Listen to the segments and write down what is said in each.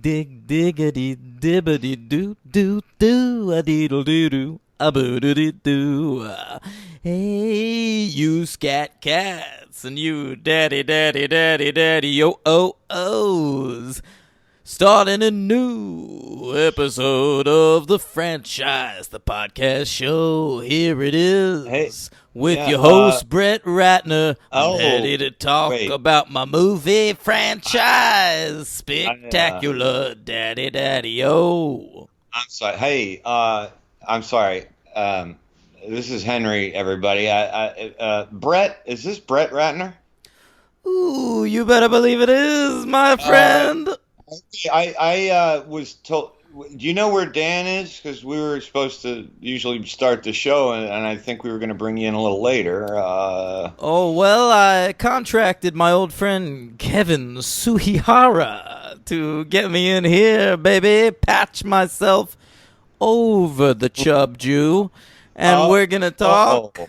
dig diggity dibbity doo doo doo a deedle doo doo a boo doo doo doo. Hey, you scat cats and you daddy yo ohs. Starting a new episode of the franchise, the podcast show. Here it is with your host, Brett Ratner. I'm ready to talk about my movie franchise. Spectacular Daddy-O. I'm sorry. Hey, I'm sorry. This is Henry, everybody. Brett, is this Brett Ratner? Ooh, you better believe it is, my friend. I was told. Do you know where Dan is? Because we were supposed to usually start the show, and I think we were going to bring you in a little later. Oh, well, I contracted my old friend Kevin Suihara to get me in here, baby. Patch myself over the chub Jew, and we're going to talk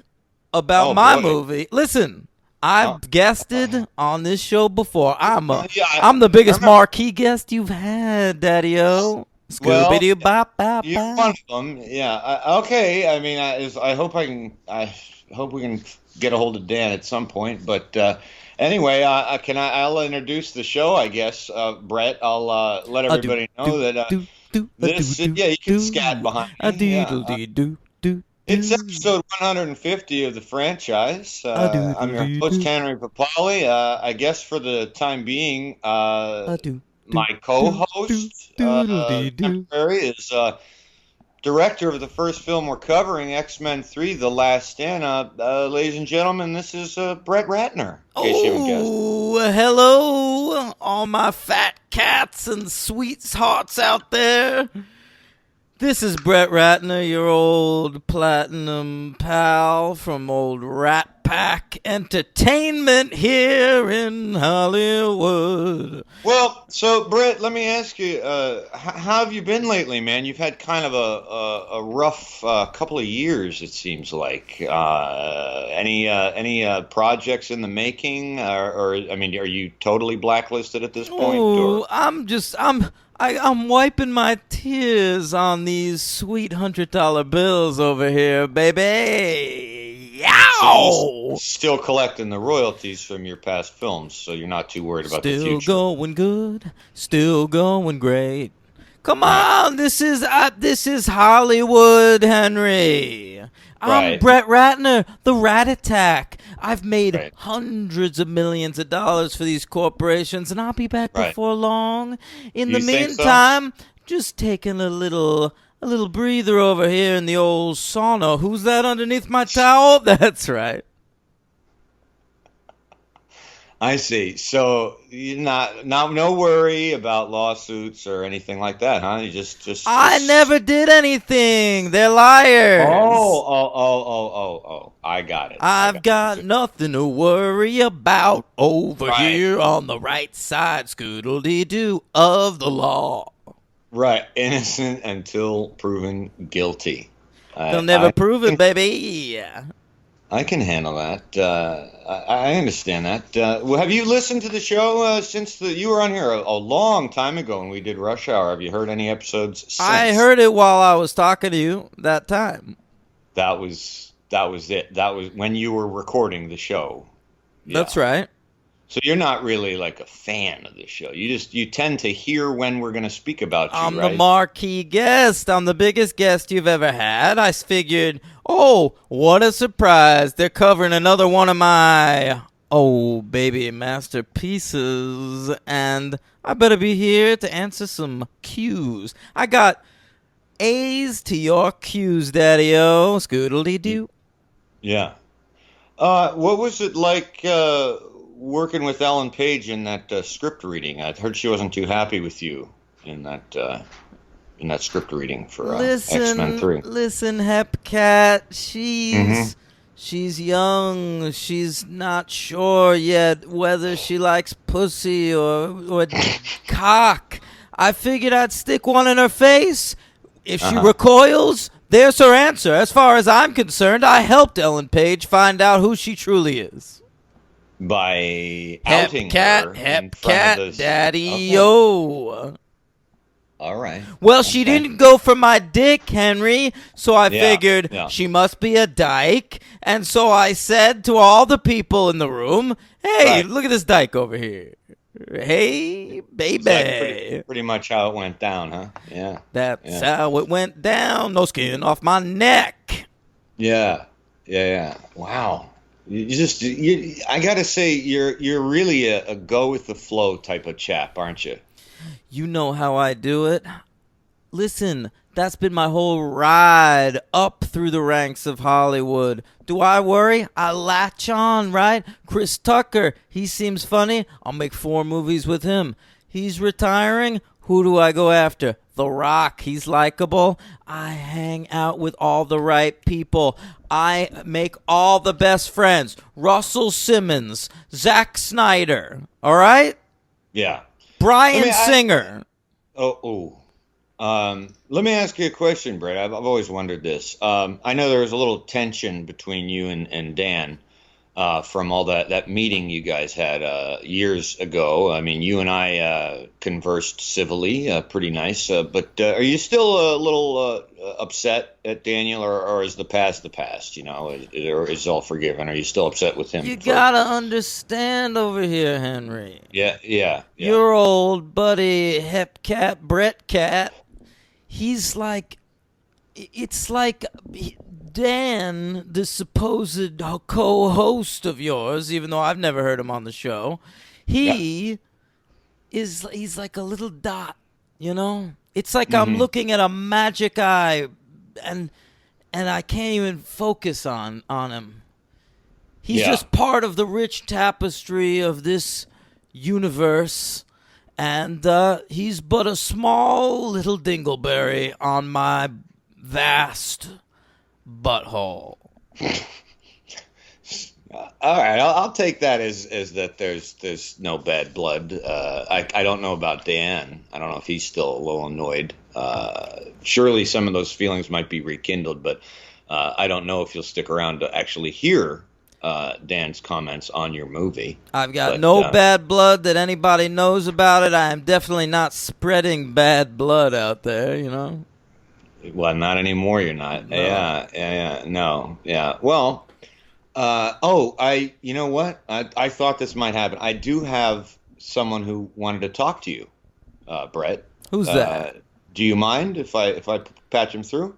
about my movie. Listen. I've guested on this show before. I'm the biggest marquee guest you've had, Daddy-O. Scooby-Doo-bop-bop. You're one of them. Yeah. Okay. I mean, I hope we can get a hold of Dan at some point. But anyway, I'll introduce the show, I guess. Brett, I'll let everybody know that this. Yeah, you can scat behind me. It's episode 150 of the franchise. I'm your host, Henry Papali. I guess for the time being, my co-host, Temporary, is director of the first film we're covering, X-Men 3, The Last Stand. Ladies and gentlemen, this is Brett Ratner, in case you haven't guessed. Oh, hello, all my fat cats and sweethearts out there. This is Brett Ratner, your old platinum pal from old Rat Pack Entertainment here in Hollywood. Well, so Brett, let me ask you, how have you been lately, man? You've had kind of a rough couple of years, it seems like. Any projects in the making, or I mean, are you totally blacklisted at this point? Oh, I'm wiping my tears on these sweet $100 bills over here, baby. Yow! Still collecting the royalties from your past films, so you're not too worried about the future. Still going good, still going great. Come on, this is Hollywood, Henry. I'm Brett Ratner, the Rat Attack. I've made hundreds of millions of dollars for these corporations, and I'll be back before long. In the meantime, just taking a little breather over here in the old sauna. Who's that underneath my towel? That's right. I see. So you're no worry about lawsuits or anything like that, huh? You just I never did anything. They're liars. Oh. I got it. I've got nothing to worry about over here on the right side, scoodle-dee-doo, of the law. Right. Innocent until proven guilty. They'll never prove it, baby. I can handle that. I understand that. Well, have you listened to the show since you were on here a long time ago when we did Rush Hour? Have you heard any episodes since? I heard it while I was talking to you that time. That was it. That was when you were recording the show. Yeah. That's right. So you're not really like a fan of the show. You tend to hear when we're going to speak about you, I'm the marquee guest. I'm the biggest guest you've ever had. I figured, what a surprise. They're covering another one of my, baby masterpieces. And I better be here to answer some Q's. I got A's to your Q's, Daddy-O. Scoodle-dee-doo. Yeah. What was it like working with Ellen Page in that script reading? I heard she wasn't too happy with you in that script reading for X-Men 3. Listen, Hepcat, she's young. She's not sure yet whether she likes pussy or cock. I figured I'd stick one in her face. If she recoils, there's her answer. As far as I'm concerned, I helped Ellen Page find out who she truly is. By outing her in front of Daddy-O. All right. Well, she Okay. didn't go for my dick, Henry, so I Yeah, figured yeah. she must be a dyke. And so I said to all the people in the room, hey, Right. look at this dyke over here. Hey, Is that baby. pretty much how it went down, huh? Yeah. That's Yeah. how it went down. No skin off my neck. Yeah. Yeah. Yeah. Wow. I gotta say, you're really a go with the flow type of chap, aren't you? You know how I do it. Listen, that's been my whole ride up through the ranks of Hollywood. Do I worry? I latch on, right? Chris Tucker, he seems funny. I'll make 4 movies with him. He's retiring. Who do I go after? The Rock, he's likable. I hang out with all the right people. I make all the best friends. Russell Simmons, Zack Snyder, all right? Yeah. Bryan Singer. Oh. Let me ask you a question, Brett. I've always wondered this. I know there was a little tension between you and Dan from all that meeting you guys had years ago. I mean, you and I conversed civilly, pretty nice. But are you still a little upset at Daniel, or is the past the past? You know, or is all forgiven? Are you still upset with him? You gotta understand over here, Henry. Yeah. Your old buddy Hepcat, Brett Cat, he's like, it's like Dan, the supposed co-host of yours, even though I've never heard him on the show. He's like a little dot, you know? It's like I'm looking at a magic eye and I can't even focus on him. He's just part of the rich tapestry of this universe, and he's but a small little dingleberry on my vast butthole. All right, I'll take that as that there's no bad blood. I don't know about Dan. I don't know if he's still a little annoyed. Surely some of those feelings might be rekindled, but I don't know if you'll stick around to actually hear Dan's comments on your movie. I've got no bad blood that anybody knows about it. I am definitely not spreading bad blood out there, you know? Well, not anymore, you're not. No. Yeah, no. Yeah. Well, you know what? I thought this might happen. I do have someone who wanted to talk to you, Brett. Who's that? Do you mind if I patch him through?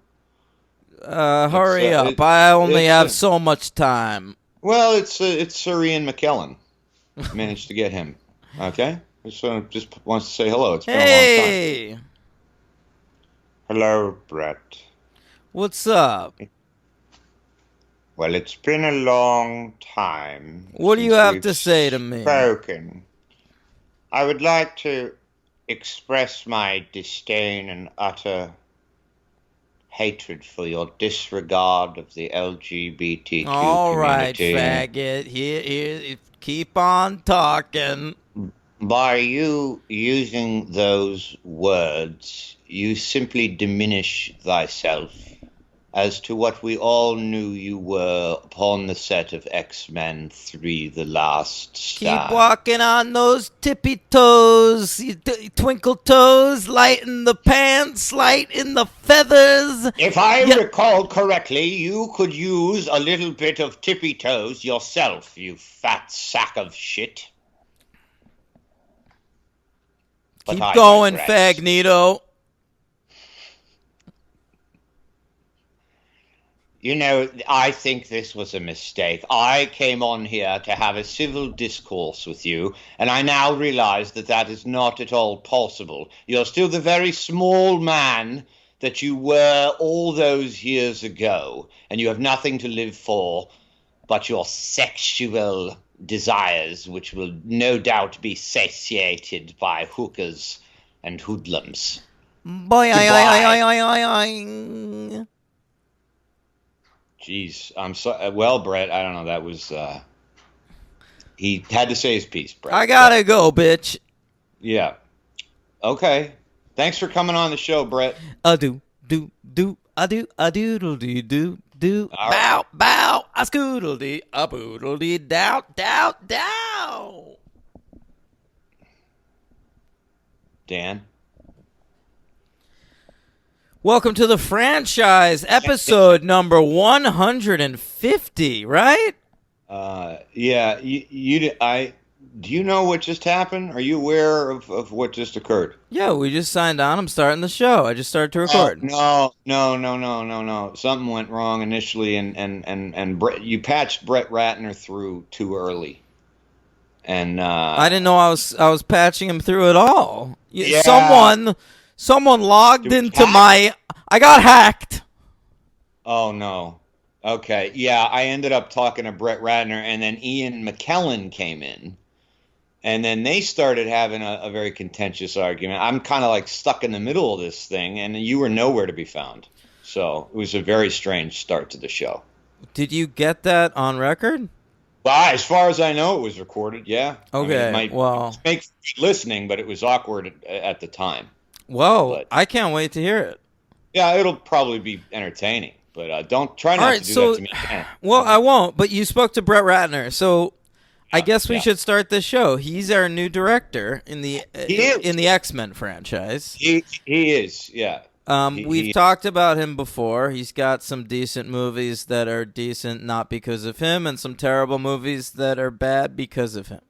Hurry up. I only have so much time. Well, it's Sir Ian McKellen. Managed to get him. Okay? Just wants to say hello. It's been a long time. Hello, Brett. What's up? Well, it's been a long time. What do you have to say to me? Spoken. I would like to express my disdain and utter hatred for your disregard of the LGBTQ All right, community. faggot. Here, keep on talking. By you using those words, you simply diminish thyself as to what we all knew you were upon the set of X-Men 3: The Last Stand. Keep walking on those tippy toes, you twinkle toes, light in the pants, light in the feathers. If I recall correctly, you could use a little bit of tippy toes yourself, you fat sack of shit. But keep going, digress. Fagnito. You know, I think this was a mistake. I came on here to have a civil discourse with you, and I now realize that that is not at all possible. You're still the very small man that you were all those years ago, and you have nothing to live for but your sexual desires, which will no doubt be satiated by hookers and hoodlums. Boy, Jeez, I'm sorry. Well, Brett, I don't know. That was he had to say his piece, Brett. I gotta go, bitch. Yeah. Okay. Thanks for coming on the show, Brett. A doodle doo. Bow, bow, a scoodle dee, a boodle dee, dow. Dan. Welcome to the franchise, episode number 150, right? Yeah. Do you know what just happened? Are you aware of what just occurred? Yeah, we just signed on. I'm starting the show. I just started to record. No. Something went wrong initially, and Brett, you patched Brett Ratner through too early, and I didn't know I was patching him through at all. Yeah. Someone logged It was into hacked? I got hacked. Oh no. Okay. Yeah, I ended up talking to Brett Ratner, and then Ian McKellen came in. And then they started having a very contentious argument. I'm kind of like stuck in the middle of this thing, and you were nowhere to be found. So it was a very strange start to the show. Did you get that on record? But as far as I know, it was recorded, yeah. Okay, it might make good listening, but it was awkward at the time. Well, But I can't wait to hear it. yeah, it'll probably be entertaining. But don't try not to do that to me again. Well, I won't, but you spoke to Brett Ratner, so I guess we yeah. should start the show. He's our new director in the X-Men franchise. He is, yeah. We've talked about him before. He's got some decent movies that are decent not because of him, and some terrible movies that are bad because of him.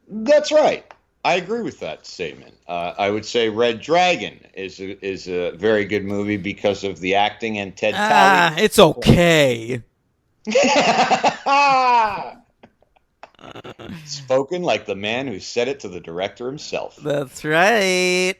That's right. I agree with that statement. I would say Red Dragon is a very good movie because of the acting and Ted Talley. It's okay. Spoken like the man who said it to the director himself. That's right.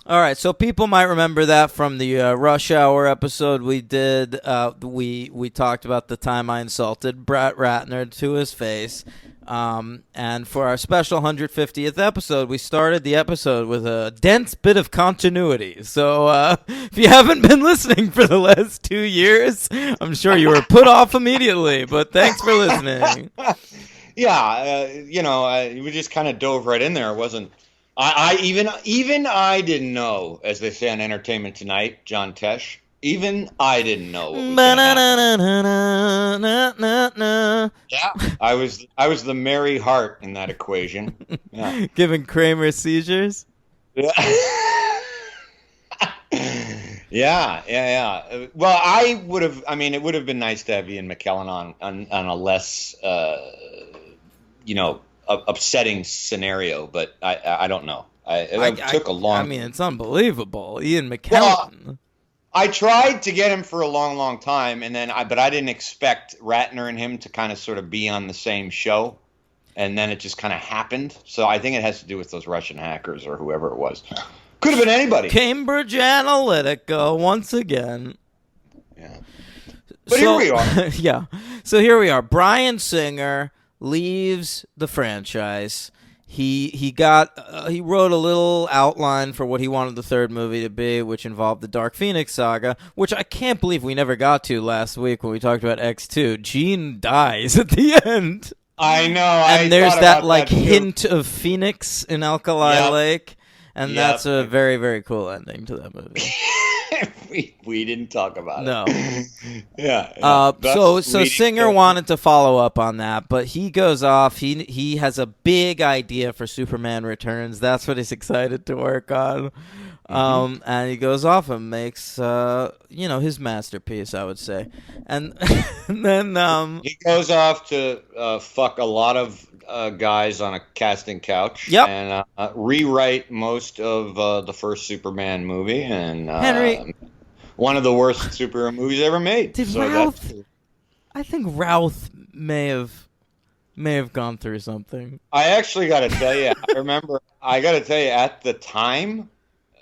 All right, so people might remember that from the Rush Hour episode we did. We talked about the time I insulted Brett Ratner to his face. And for our special 150th episode, we started the episode with a dense bit of continuity. So if you haven't been listening for the last 2 years, I'm sure you were put off immediately. But thanks for listening. Yeah, we just kind of dove right in there. It wasn't. I even didn't know, as they say on Entertainment Tonight, John Tesh. Even I didn't know what was gonna happen. Yeah, I was the Mary Hart in that equation. Yeah. Giving Kramer seizures. Yeah. Yeah. Well, I would have. I mean, it would have been nice to have Ian McKellen on a less, upsetting scenario. But I don't know. It took a long. I mean, it's unbelievable, Ian McKellen. Well, I tried to get him for a long, long time, but I didn't expect Ratner and him to kind of sort of be on the same show, and then it just kind of happened. So I think it has to do with those Russian hackers or whoever it was. Could have been anybody. Cambridge Analytica once again. Yeah. But here we are. Yeah. So here we are. Bryan Singer leaves the franchise. He wrote a little outline for what he wanted the third movie to be, which involved the Dark Phoenix saga, which I can't believe we never got to last week when we talked about X2. Jean dies at the end. I know. And there's that hint of Phoenix in Alkali Lake. And that's a very, very cool ending to that movie. we didn't talk about it. No. Yeah. So Singer wanted to follow up on that, but he goes off. He has a big idea for Superman Returns. That's what he's excited to work on. And he goes off and makes his masterpiece, I would say. And then he goes off to fuck a lot of guys on a casting couch. Yep. And rewrite most of the first Superman movie, and Henry, one of the worst superhero movies ever made. I think Routh may have gone through something. I actually got to tell you, at the time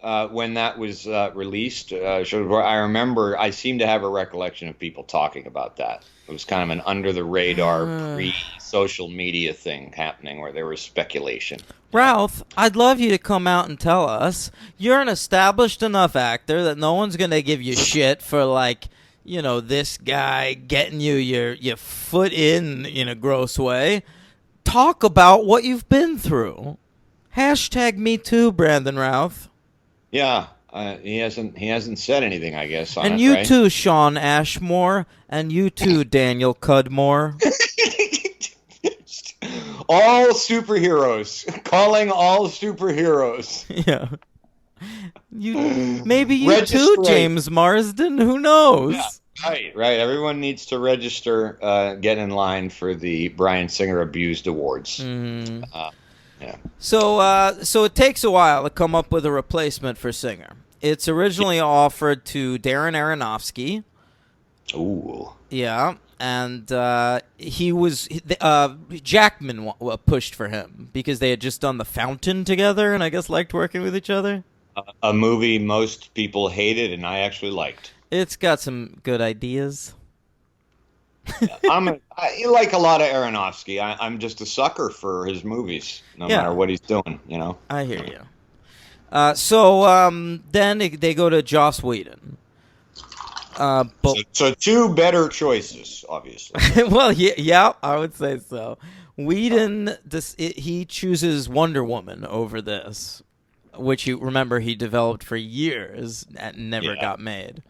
when that was released, I remember I seem to have a recollection of people talking about that. It was kind of an under-the-radar pre-social media thing happening where there was speculation. Ralph, I'd love you to come out and tell us. You're an established enough actor that no one's going to give you shit for, this guy getting you your foot in a gross way. Talk about what you've been through. #MeToo, Brandon Routh. Yeah. He hasn't said anything, I guess. And you too, Sean Ashmore, and you too, Daniel Cudmore. All superheroes. Calling all superheroes. Yeah. Maybe you too, Register. James Marsden. Who knows? Right. Everyone needs to register, get in line for the Bryan Singer Abused Awards. Yeah. So it takes a while to come up with a replacement for Singer. It's originally offered to Darren Aronofsky. Ooh. Yeah, and Jackman pushed for him because they had just done The Fountain together, and I guess liked working with each other. A movie most people hated, and I actually liked. It's got some good ideas. I like a lot of Aronofsky. I'm just a sucker for his movies, no matter what he's doing. I hear you. So then they go to Joss Whedon. So two better choices, obviously. Well, yeah, I would say so. Whedon, he chooses Wonder Woman over this, which you remember he developed for years and never got made.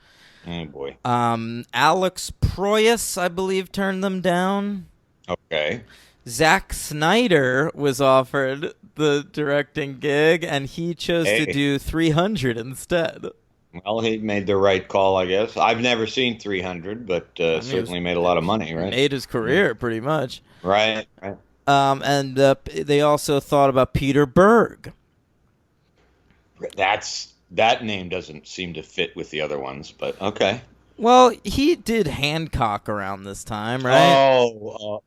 Oh boy. Alex Proyas, I believe, turned them down. Okay. Zack Snyder was offered the directing gig, and he chose to do 300 instead. Well, he made the right call, I guess. I've never seen 300, but certainly made a lot of money, right? Made his career, pretty much. Right. And they also thought about Peter Berg. That name doesn't seem to fit with the other ones, but okay. Well, he did Hancock around this time, right? Oh,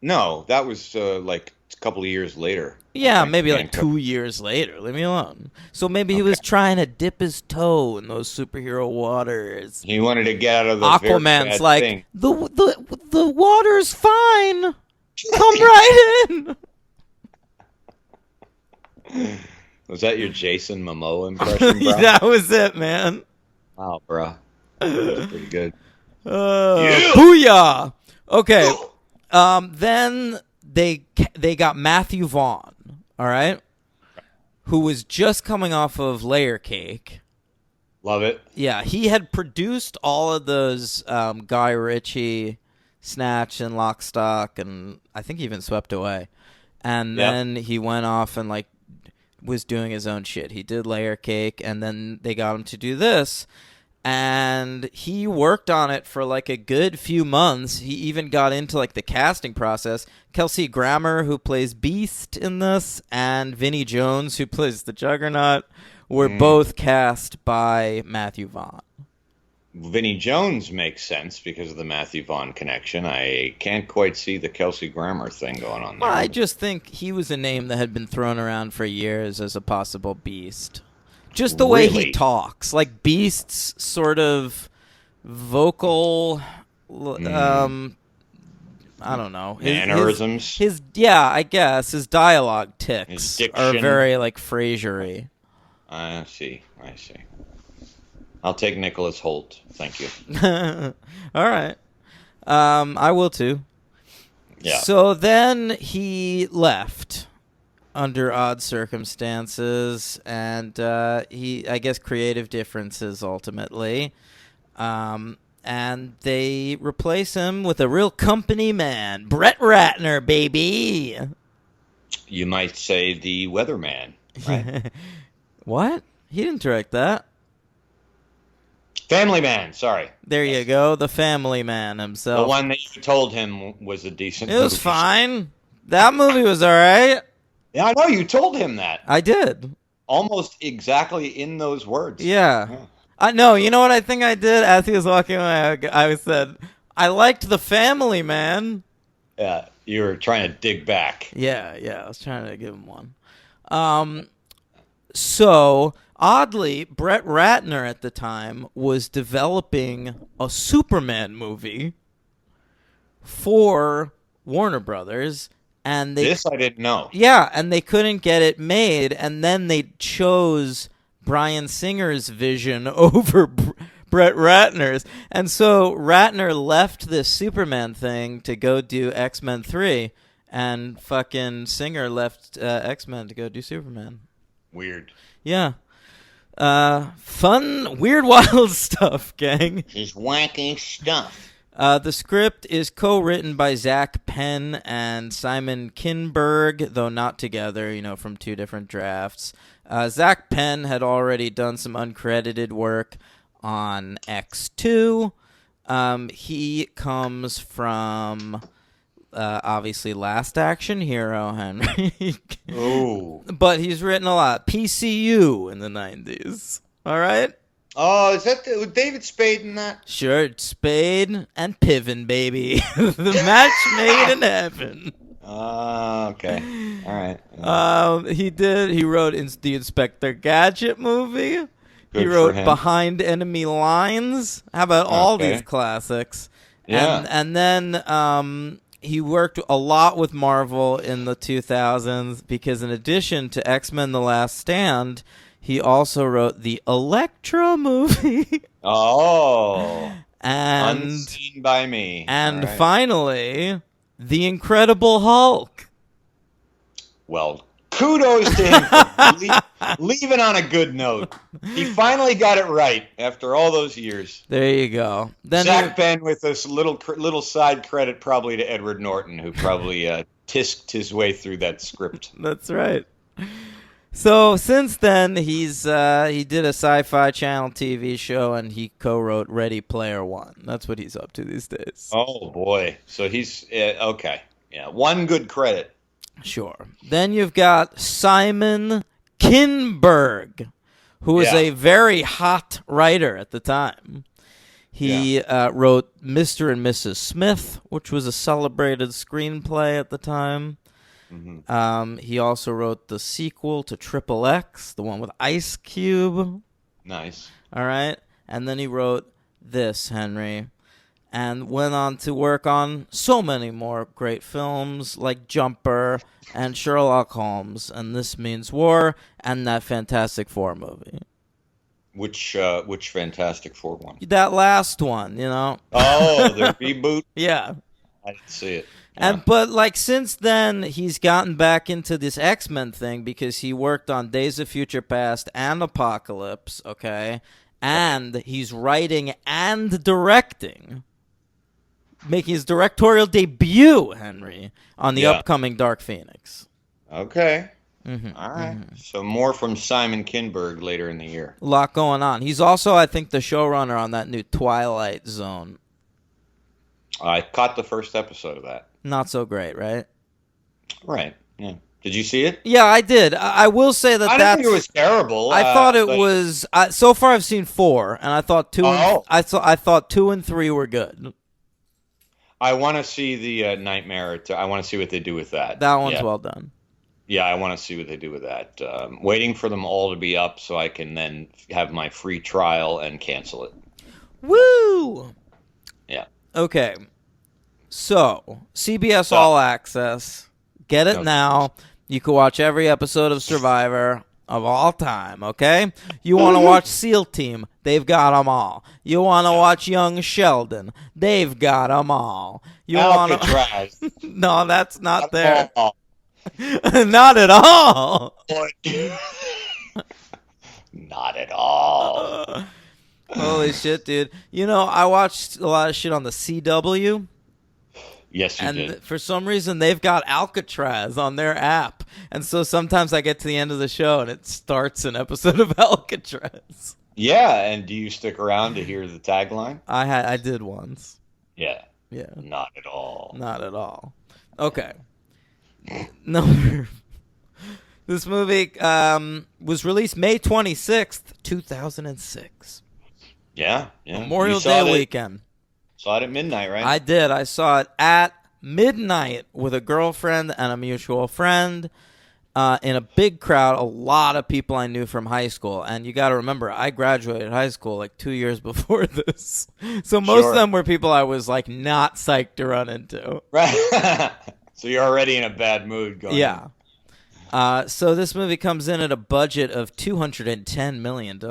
no, that was like a couple of years later. Yeah, maybe like 2 years later. Leave me alone. So maybe he was trying to dip his toe in those superhero waters. He wanted to get out of the Aquaman's like, thing. The water's fine. Come right in. Was that your Jason Momoa impression, bro? That was it, man. Wow, bro. That was pretty good. Booyah! Okay. Then they got Matthew Vaughn, all right? Who was just coming off of Layer Cake. Love it. Yeah, he had produced all of those Guy Ritchie, Snatch, and Lock, Stock, and I think even Swept Away. And then he went off and was doing his own shit. He did Layer Cake, and then they got him to do this. And he worked on it for a good few months. He even got into the casting process. Kelsey Grammer, who plays Beast in this, and Vinnie Jones, who plays the Juggernaut, were both cast by Matthew Vaughn. Vinnie Jones makes sense because of the Matthew Vaughn connection. I can't quite see the Kelsey Grammer thing going on there. Well, I just think he was a name that had been thrown around for years as a possible Beast. Just the way he talks. Beast's sort of vocal, I don't know. Mannerisms? I guess. His dialogue ticks are very, Frasier-y. I see. I'll take Nicholas Hoult. Thank you. All right. I will too. Yeah. So then he left under odd circumstances, and I guess creative differences ultimately. And they replace him with a real company man, Brett Ratner, baby. You might say the Weatherman, right? What? He didn't direct that. Family Man, sorry. There you go, the Family Man himself. The one that you told him was a decent movie. It was fine. That movie was all right. Yeah, I know, you told him that. I did. Almost exactly in those words. Yeah. I know, you know what I think I did? As he was walking away, I said, I liked the Family Man. Yeah, you were trying to dig back. Yeah, I was trying to give him one. So, oddly, Brett Ratner at the time was developing a Superman movie for Warner Brothers. And this I didn't know. Yeah, and they couldn't get it made, and then they chose Bryan Singer's vision over Brett Ratner's. And so Ratner left this Superman thing to go do X-Men 3, and fucking Singer left X-Men to go do Superman. Weird. Yeah. Fun, weird, wild stuff, gang. Just wacky stuff. The script is co-written by Zach Penn and Simon Kinberg, though not together, from two different drafts. Zach Penn had already done some uncredited work on X2. He comes from, obviously, Last Action Hero, Henry. Oh. But he's written a lot. PCU in the 90s. All right? Oh, is that with David Spade in that? Sure, Spade and Piven, baby. The match made in heaven. Okay. All right. He wrote the Inspector Gadget movie. Good he wrote for him. Behind Enemy Lines. How about all these classics? Yeah. And then he worked a lot with Marvel in the 2000s because in addition to X-Men The Last Stand, he also wrote the Elektra movie. Oh. And Unseen by me. And right. Finally, The Incredible Hulk. Well, kudos to him for leaving on a good note. He finally got it right after all those years. There you go. Then Zach Penn with this little side credit probably to Edward Norton, who probably tisked his way through that script. That's right. So since then, he did a Sci-Fi Channel TV show, and he co-wrote Ready Player One. That's what he's up to these days. Oh, boy. So he's, okay. Yeah, one good credit. Sure. Then you've got Simon Kinberg, who is a very hot writer at the time. He wrote Mr. and Mrs. Smith, which was a celebrated screenplay at the time. Mm-hmm. He also wrote the sequel to Triple X, the one with Ice Cube. Nice. All right. And then he wrote this, Henry, and went on to work on so many more great films like Jumper and Sherlock Holmes and This Means War and that Fantastic Four movie. Which Fantastic Four one? That last one, Oh, the reboot? Yeah. I didn't see it. Yeah. But since then he's gotten back into this X-Men thing because he worked on Days of Future Past and Apocalypse, okay? And he's writing and directing, making his directorial debut, Henry, on the upcoming Dark Phoenix. Okay. Mm-hmm. All right. Mm-hmm. So more from Simon Kinberg later in the year. A lot going on. He's also, I think, the showrunner on that new Twilight Zone. I caught the first episode of that. Not so great, right? Right. Yeah. Did you see it? Yeah, I did. I will say that I didn't think it was terrible. I thought it was. So far, I've seen 4, and I thought 2. I thought 2 and 3 were good. I want to see the Nightmare. I want to see what they do with that. That one's well done. Yeah, I want to see what they do with that. Waiting for them all to be up so I can then have my free trial and cancel it. Woo! Yeah. Okay. So, CBS All Access. Get it now. You can watch every episode of Survivor of all time, okay? You want to watch SEAL Team? They've got them all. You want to watch Young Sheldon? They've got them all. You want to... No, that's not there. Not at all. Not at all. Holy shit, dude. I watched a lot of shit on the CW. Yes, you did. And for some reason, they've got Alcatraz on their app. And so sometimes I get to the end of the show and it starts an episode of Alcatraz. Yeah, and do you stick around to hear the tagline? I did once. Yeah. Yeah. Not at all. Not at all. Okay. Number. This movie was released May 26th, 2006. Yeah. Memorial Day weekend. Saw it at midnight, right? I did. I saw it at midnight with a girlfriend and a mutual friend in a big crowd, a lot of people I knew from high school. And you got to remember, I graduated high school like 2 years before this. So most of them were people I was like not psyched to run into. Right. So you're already in a bad mood going. Yeah. So this movie comes in at a budget of $210 million.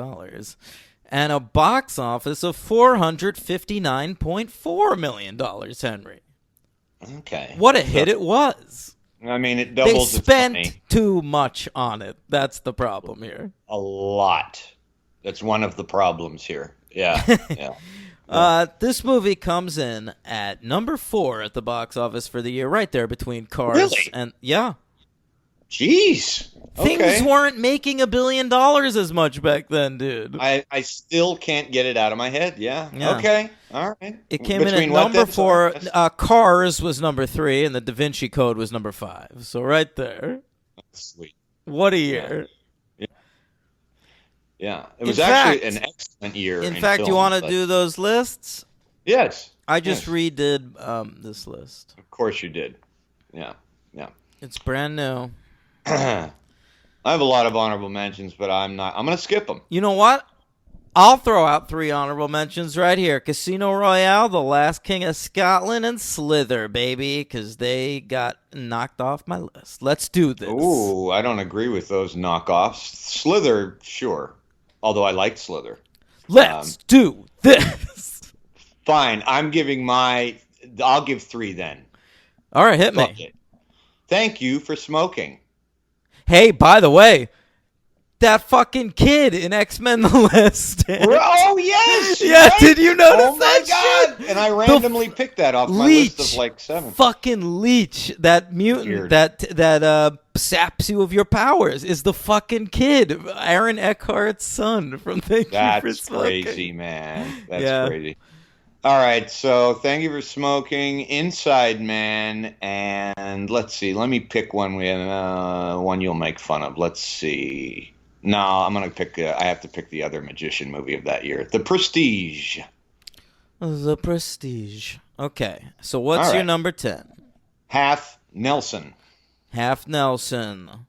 And a box office of $459.4 million, Henry. Okay. What a hit it was. I mean, it doubles its money. They spent too much on it. That's the problem here. A lot. That's one of the problems here. Yeah, yeah. This movie comes in at number 4 at the box office for the year, right there between Cars Really? and yeah. Jeez. Things Okay. weren't making $1 billion as much back then, dude. I still can't get it out of my head. Yeah. Yeah. Okay. All right. It came in at Between what number then? 4. Sorry. Cars was number 3, and the Da Vinci Code was number 5. So right there. Sweet. What a year. Yeah. It was In actually fact- an excellent year. In fact, you film, want to but- do those lists? Yes. I just Yes. redid this list. Of course you did. Yeah. Yeah. It's brand new. I have a lot of honorable mentions, but I'm going to skip them. You know what? I'll throw out 3 honorable mentions right here. Casino Royale, The Last King of Scotland, and Slither, baby, because they got knocked off my list. Let's do this. Ooh, I don't agree with those knockoffs. Slither, sure. Although I liked Slither. Let's do this. Fine. I'll give 3 then. All right, hit Fuck me. it. Thank you for smoking. Hey, by the way, that fucking kid in X-Men The Last Stand. Oh, yes! Yeah, right? did you notice Oh, my that God. shit? And I randomly picked that off my Leech. list of like 7. Fucking Leech, that mutant Weird. that saps you of your powers, is the fucking kid, Aaron Eckhart's son from Thank You for That's Smoking. crazy, man. That's Yeah. crazy. All right, so Thank You for Smoking, Inside Man, and let's see. Let me pick one. One you'll make fun of. Let's see. No, I'm gonna pick. I have to pick the other magician movie of that year, The Prestige. The Prestige. Okay, so what's All your right. number 10? Half Nelson. Half Nelson,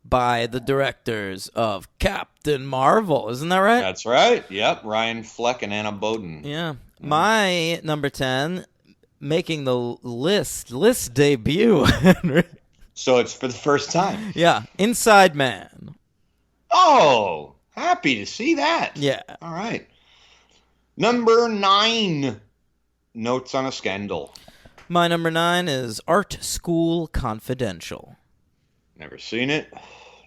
by the directors of Captain Marvel. Isn't that right? That's right. Yep, Ryan Fleck and Anna Boden. Yeah. My number 10, making the list debut. Henry. So it's for the first time. Yeah, Inside Man. Oh, happy to see that. Yeah. All right. Number 9, Notes on a Scandal. My number 9 is Art School Confidential. Never seen it.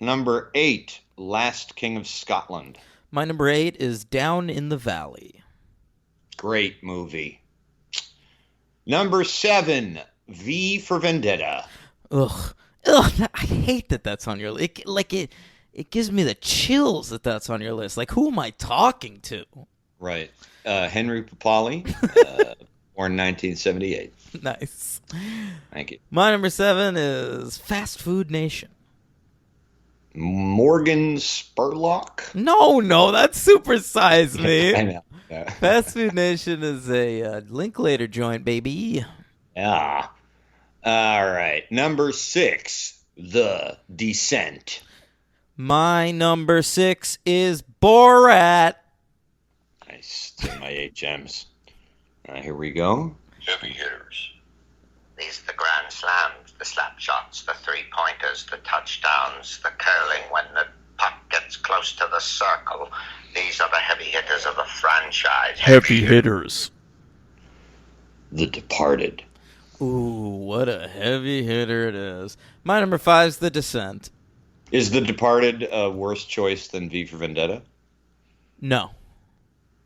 Number 8, Last King of Scotland. My number 8 is Down in the Valley. Great movie. Number 7, V for Vendetta. Ugh, I hate that that's on your list. It gives me the chills that that's on your list. Like, who am I talking to? Right. Henry Papali, born 1978. Nice. Thank you. My number 7 is Fast Food Nation. Morgan Spurlock. No, that's Supersize Me. I know. Yeah. Fast Food Nation is a Linklater joint, baby. Yeah. All right. Number 6, The Descent. My number 6 is Borat. Nice. It's in my HMs. All right, here we go. Heavy hitters. These are the grand slams, the slap shots, the three-pointers, the touchdowns, the curling when the puck gets close to the circle. These are the heavy hitters of the franchise. hitters. The Departed. Ooh, what a heavy hitter it is. My number 5 is The Descent. Is The Departed a worse choice than V for Vendetta? No.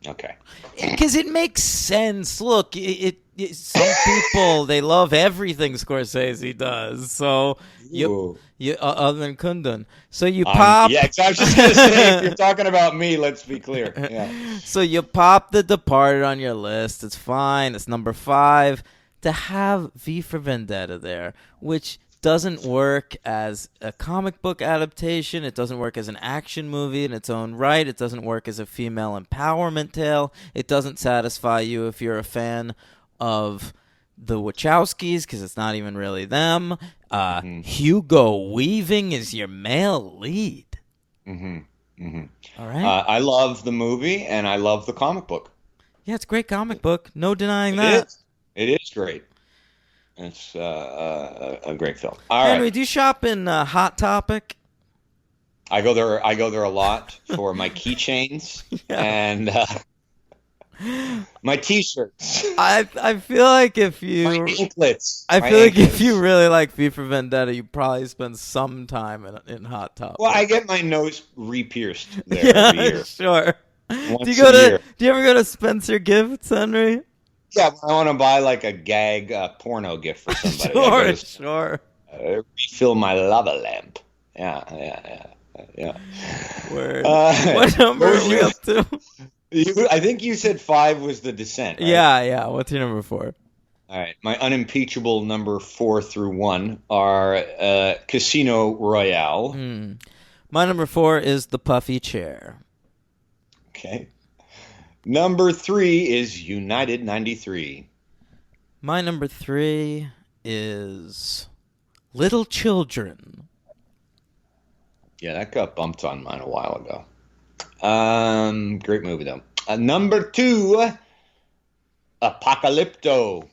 Okay. Because it makes sense. Look, some people, they love everything Scorsese does. So, Ooh. other than Kundun. So you pop. Yeah, I was just going to say, if you're talking about me, let's be clear. Yeah. So you pop The Departed on your list. It's fine. It's number 5. To have V for Vendetta there, which doesn't work as a comic book adaptation. It doesn't work as an action movie in its own right. It doesn't work as a female empowerment tale. It doesn't satisfy you if you're a fan of the Wachowskis, because it's not even really them. Hugo Weaving is your male lead. Mm-hmm. Mm-hmm. All right. I love the movie, and I love the comic book. Yeah, it's a great comic book. No denying that. It is great. It's a great film. All Henry, right. do you shop in Hot Topic? I go there a lot for my keychains and my T-shirts. I feel like if My you anklets. I My feel like if anklets. you really like V for Vendetta, you probably spend some time in Hot Topic. Well, I get my nose re-pierced there every yeah, year. sure. once a year. Do you ever go to Spencer Gifts, Henry? Yeah, I want to buy like a gag porno gift for somebody. I go to, Sure. refill my lava lamp. Yeah. Word. What number are we up to? I think you said 5 was The Descent, right? Yeah. What's your number 4? All right. My unimpeachable number 4 through 1 are Casino Royale. My number 4 is The Puffy Chair. Okay. Number 3 is United 93. My number 3 is Little Children. Yeah, that got bumped on mine a while ago. Great movie, though. Number 2, Apocalypto.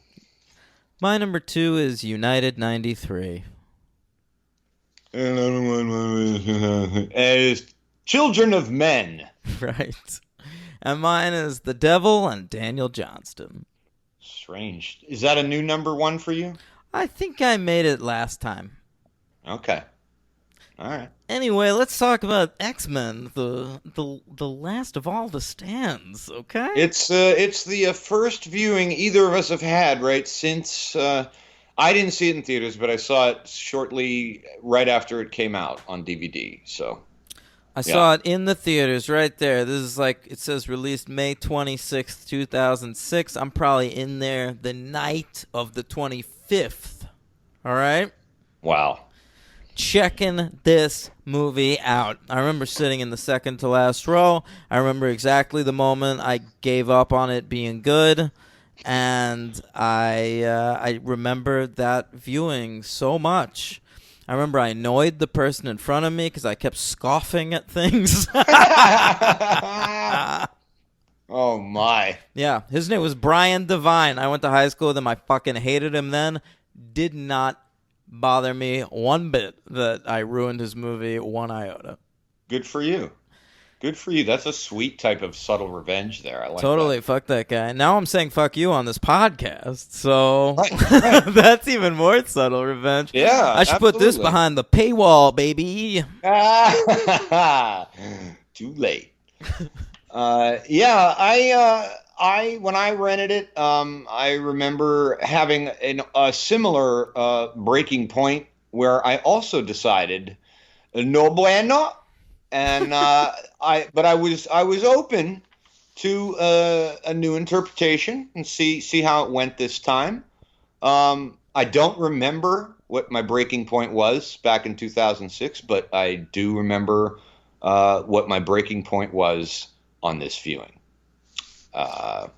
My number 2 is United 93. And another one is Children of Men. Right. And mine is The Devil and Daniel Johnston. Strange. Is that a new number 1 for you? I think I made it last time. Okay. All right. Anyway, let's talk about X-Men, the last of all the stands, okay? It's the first viewing either of us have had, right, since I didn't see it in theaters, but I saw it shortly right after it came out on DVD, so... I saw it in the theaters right there. This is like, it says released May 26th, 2006. I'm probably in there the night of the 25th. All right? Wow. Checking this movie out. I remember sitting in the second to last row. I remember exactly the moment I gave up on it being good. And I remember that viewing so much. I remember I annoyed the person in front of me because I kept scoffing at things. Oh, my. Yeah, his name was Brian Devine. I went to high school with him. I fucking hated him then. Did not bother me one bit that I ruined his movie one iota. Good for you. Good for you. That's a sweet type of subtle revenge there. I like Totally, that. fuck that guy. Now I'm saying fuck you on this podcast, so Right. that's even more subtle revenge. Yeah, I should put this absolutely. behind the paywall, baby. Too late. Yeah, I when I rented it, I remember having a similar breaking point where I also decided no bueno, and I was open to a new interpretation and see how it went this time. I don't remember what my breaking point was back in 2006, but I do remember what my breaking point was on this viewing.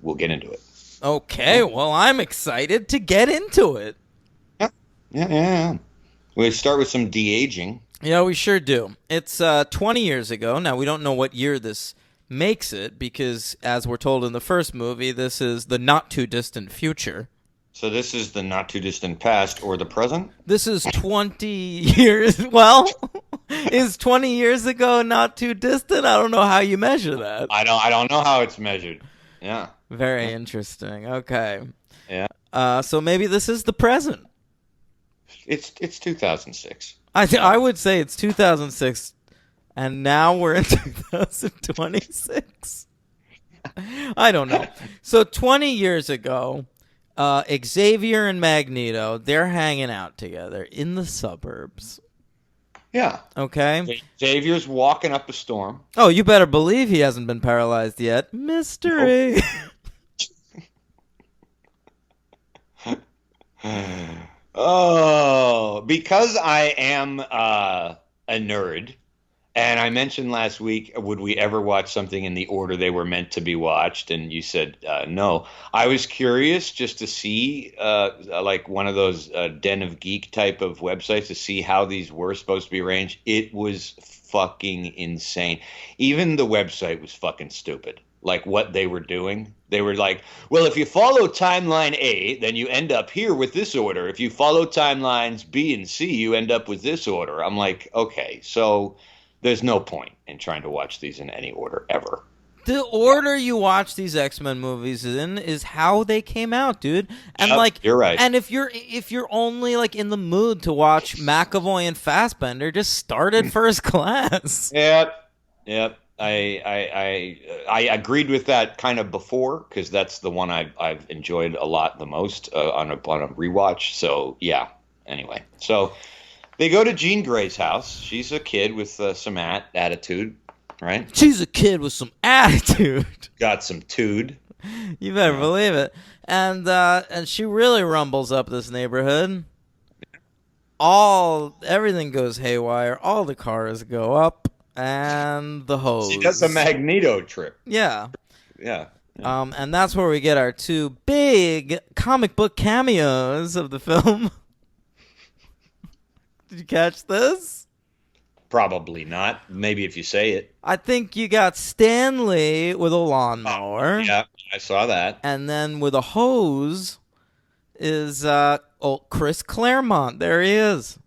We'll get into it. Okay, well, I'm excited to get into it. Yeah. We start with some de-aging. Yeah, we sure do. It's 20 years ago. Now, we don't know what year this makes it because, as we're told in the first movie, this is the not-too-distant future. So this is the not-too-distant past or the present? This is 20 years... Well, is 20 years ago not too distant? I don't know how you measure that. I don't know how it's measured. Yeah. Very interesting. Okay. Yeah. So maybe this is the present. It's 2006. I would say it's 2006, and now we're in 2026. I don't know. So 20 years ago, Xavier and Magneto, they're hanging out together in the suburbs. Yeah. Okay? Xavier's walking up a storm. Oh, you better believe he hasn't been paralyzed yet. Mystery. Oh, because I am a nerd, and I mentioned last week, would we ever watch something in the order they were meant to be watched? And you said no. I was curious just to see, like one of those Den of Geek type of websites to see how these were supposed to be arranged. It was fucking insane. Even the website was fucking stupid. Like what they were doing. They were like, well, if you follow timeline A, then you end up here with this order. If you follow timelines B and C, you end up with this order. I'm like, okay, so there's no point in trying to watch these in any order ever. The order you watch these X-Men movies in is how they came out, dude. And Yep, like, you're right. And if you're only like in the mood to watch McAvoy and Fassbender, just start at First Class. Yep. I agreed with that kind of before because that's the one I've enjoyed a lot the most on a rewatch. So yeah. Anyway, so they go to Jean Grey's house. She's a kid with some attitude, right? She's a kid with some attitude. Got some tude. You better believe it. And she really rumbles up this neighborhood. Everything goes haywire. All the cars go up, and the hose. She does a Magneto trip. Yeah. Yeah. And that's where we get our two big comic book cameos of the film. Did you catch this? Probably not. Maybe if you say it. I think you got Stan Lee with a lawnmower. Yeah, I saw that. And then with a hose is Chris Claremont. There he is.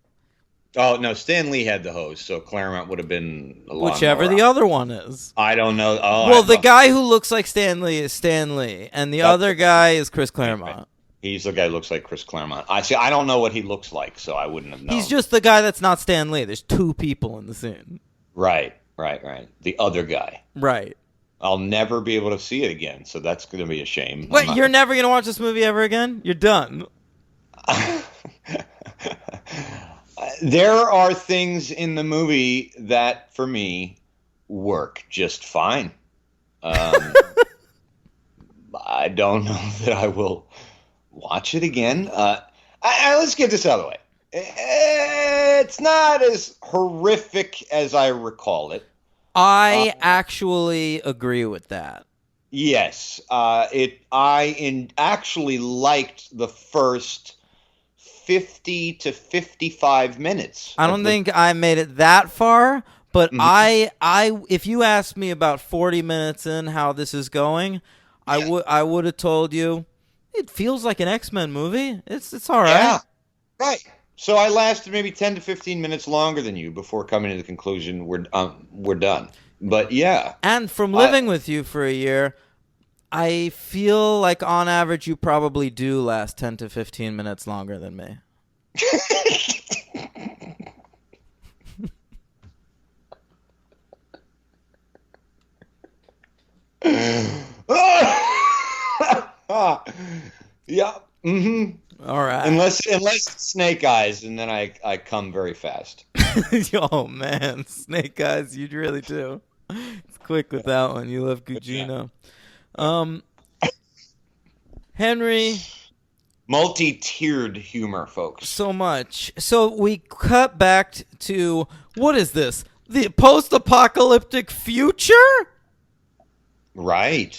Oh, no, Stan Lee had the hose, so Claremont would have been a Whichever the other one is. I don't know. Oh, well, the guy who looks like Stan Lee is Stan Lee, and the other guy is Chris Claremont. He's the guy who looks like Chris Claremont. I see. I don't know what he looks like, so I wouldn't have known. He's just the guy that's not Stan Lee. There's two people in the scene. Right. The other guy. Right. I'll never be able to see it again, so that's going to be a shame. Wait, you're never going to watch this movie ever again? You're done. There are things in the movie that, for me, work just fine. I don't know that I will watch it again. Let's get this out of the way. It's not as horrific as I recall it. I actually agree with that. Yes, I actually liked the first 50 to 55 minutes. I don't think I made it that far, but if you asked me about 40 minutes in how this is going, I would have told you it feels like an X-Men movie. It's all right. Yeah, right. So I lasted maybe 10 to 15 minutes longer than you before coming to the conclusion we're done. But yeah. And from living with you for a year, I feel like on average you probably do last 10 to 15 minutes longer than me. Yeah. Mm-hmm. All right. Unless it's Snake Eyes, and then I come very fast. Oh man, Snake Eyes, you really do. It's quick with that one. You love Gugino. Henry. Multi-tiered humor, folks. So much. So we cut back to, what is this? The post-apocalyptic future? Right.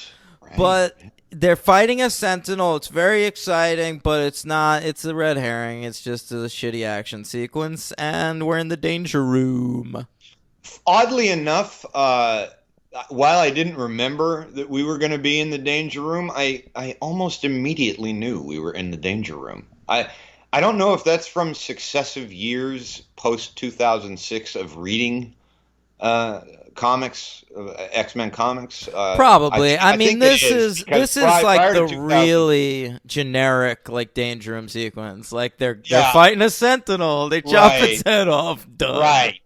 But they're fighting a Sentinel. It's very exciting, but it's not. It's a red herring. It's just a shitty action sequence, and we're in the danger room. Oddly enough, while I didn't remember that we were going to be in the danger room, I almost immediately knew we were in the danger room. I don't know if that's from successive years post 2006 of reading comics, X-Men comics. Probably. I mean, this is like the 2000 really generic like danger room sequence. Like they're fighting a Sentinel. They chop its head off. Duh. Right.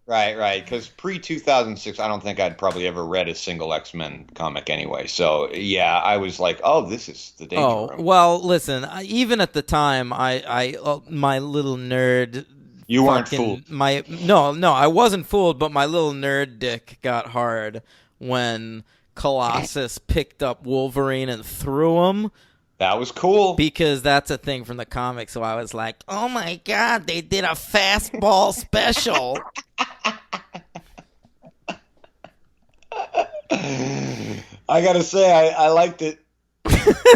Because pre-2006, I don't think I'd probably ever read a single X-Men comic anyway. So yeah, I was like, oh, this is the danger room. Oh well, listen. Even at the time, I my little nerd. You weren't fooled. No, I wasn't fooled, but my little nerd dick got hard when Colossus picked up Wolverine and threw him. That was cool. Because that's a thing from the comics, so I was like, oh my god, they did a fastball special. I gotta say, I liked it.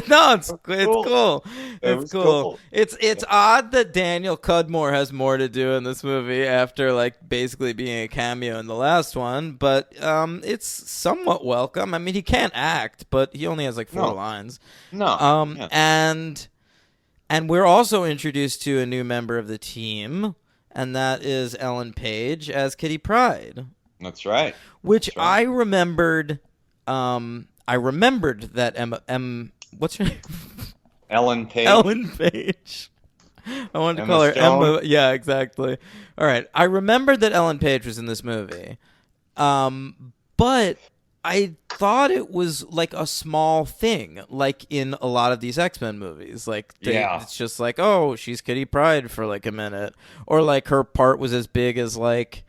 No, it's cool. It's cool. It's odd that Daniel Cudmore has more to do in this movie after like basically being a cameo in the last one, but it's somewhat welcome. I mean, he can't act, but he only has like 4 lines. No. And we're also introduced to a new member of the team, and that is Ellen Page as Kitty Pryde. That's right. Which I remembered. I remembered that what's her name? Ellen Page. Ellen Page. I wanted to call her Emma. Yeah, exactly. All right. I remembered that Ellen Page was in this movie. But I thought it was like a small thing, like in a lot of these X-Men movies. Like, it's just like, oh, she's Kitty Pryde for like a minute, or like her part was as big as like,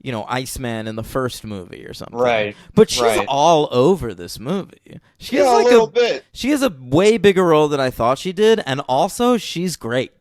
Iceman in the first movie or something. Right. But she's all over this movie. She has like a little bit. She has a way bigger role than I thought she did, and also she's great.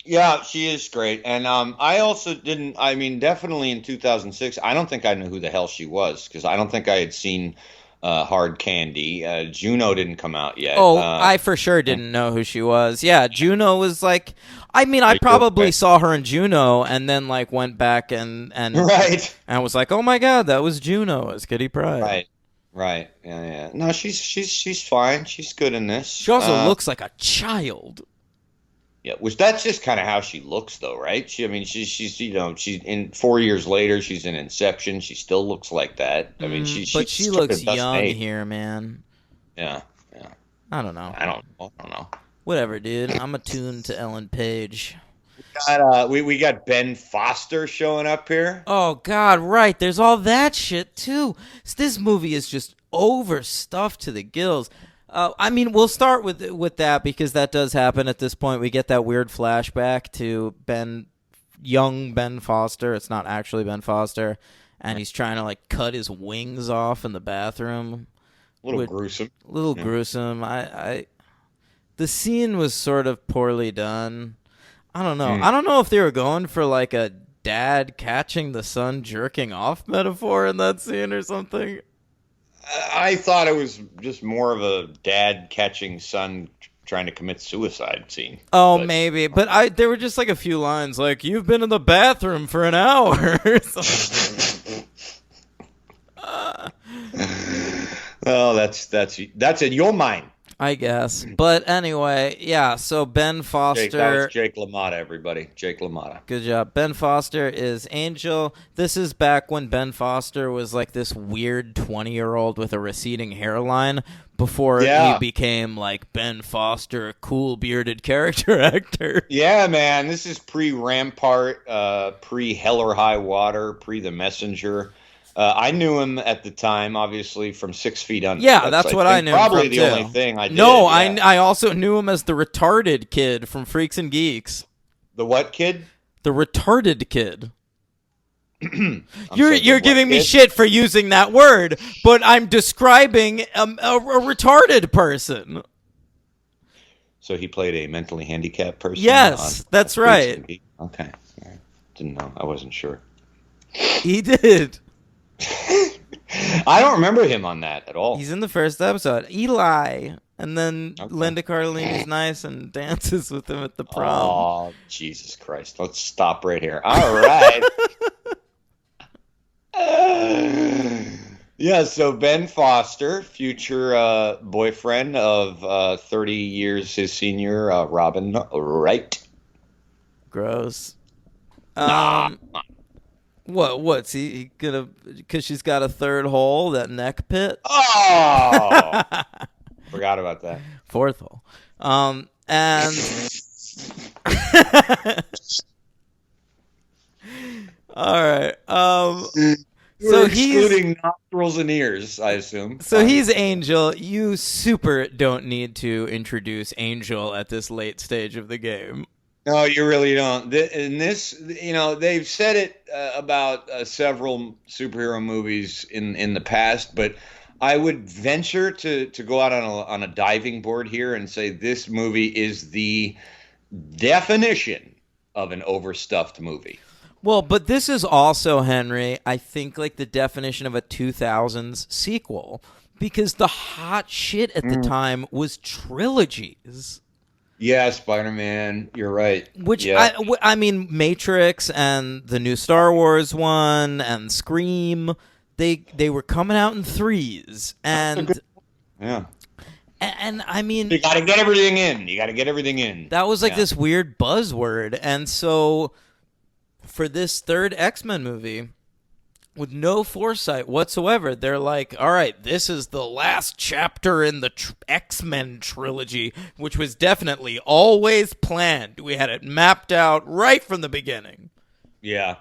Yeah, she is great. And I also didn't, I mean, definitely in 2006, I don't think I knew who the hell she was, because I don't think I had seen Hard Candy. Juno didn't come out yet. Oh, I for sure didn't know who she was. Yeah, Juno was like, I mean, I probably saw her in Juno and then like went back and right. and was like, oh my God, that was Juno as Kitty Pryde. Right. Yeah. No, she's fine. She's good in this. She also looks like a child. Yeah, which that's just kind of how she looks, though, right? She's in 4 years later, she's in Inception. She still looks like that. I mean, but she looks young here, man. Yeah. I don't know. I don't know. Whatever, dude. I'm attuned to Ellen Page. We got Ben Foster showing up here. Oh God, right. There's all that shit too. This movie is just overstuffed to the gills. I mean, we'll start with that because that does happen at this point. We get that weird flashback to young Ben Foster. It's not actually Ben Foster, and he's trying to like cut his wings off in the bathroom. A little gruesome. Gruesome. The scene was sort of poorly done. I don't know. I don't know if they were going for like a dad catching the son jerking off metaphor in that scene or something. I thought it was just more of a dad catching son trying to commit suicide scene. Oh, maybe. But there were just like a few lines like, you've been in the bathroom for an hour or something. Oh, that's in your mind. I guess. But anyway, yeah, so Ben Foster... That was Jake LaMotta, everybody. Jake LaMotta. Good job. Ben Foster is Angel. This is back when Ben Foster was like this weird 20-year-old with a receding hairline before he became like Ben Foster, a cool bearded character actor. Yeah, man. This is pre-Rampart, pre-Hell or High Water, pre-The Messenger. I knew him at the time, obviously, from 6 Feet Under. Yeah, that's what I knew him probably from, the too. only thing I did. No, yeah. I also knew him as the retarded kid from Freaks and Geeks. The what kid? The retarded kid. You're giving me shit for using that word, but I'm describing a retarded person. So he played a mentally handicapped person? Yes, that's right. Okay. Didn't know. I wasn't sure. He did. I don't remember him on that at all. He's in the first episode. Eli. And then Linda Cardellini's nice and dances with him at the prom. Oh, Jesus Christ. Let's stop right here. All right. Yeah, so Ben Foster, future boyfriend of 30 years his senior, Robin Wright. Gross. What's he gonna? Because she's got a third hole, that neck pit. Oh, forgot about that. Fourth hole. And all right. So he's excluding nostrils and ears, I assume. So he's Angel. You super don't need to introduce Angel at this late stage of the game. No, you really don't. In this, they've said it about several superhero movies in the past, but I would venture to go out on a diving board here and say this movie is the definition of an overstuffed movie. Well, but this is also, Henry, I think like the definition of a 2000s sequel, because the hot shit at the time was trilogies. Yeah, Spider-Man, you're right. Which, I mean, Matrix and the new Star Wars one and Scream, they were coming out in threes. And yeah. And I mean... You got to get everything in. That was like this weird buzzword. And so for this third X-Men movie, with no foresight whatsoever, they're like, all right, this is the last chapter in the X-Men trilogy, which was definitely always planned. We had it mapped out right from the beginning. Yeah,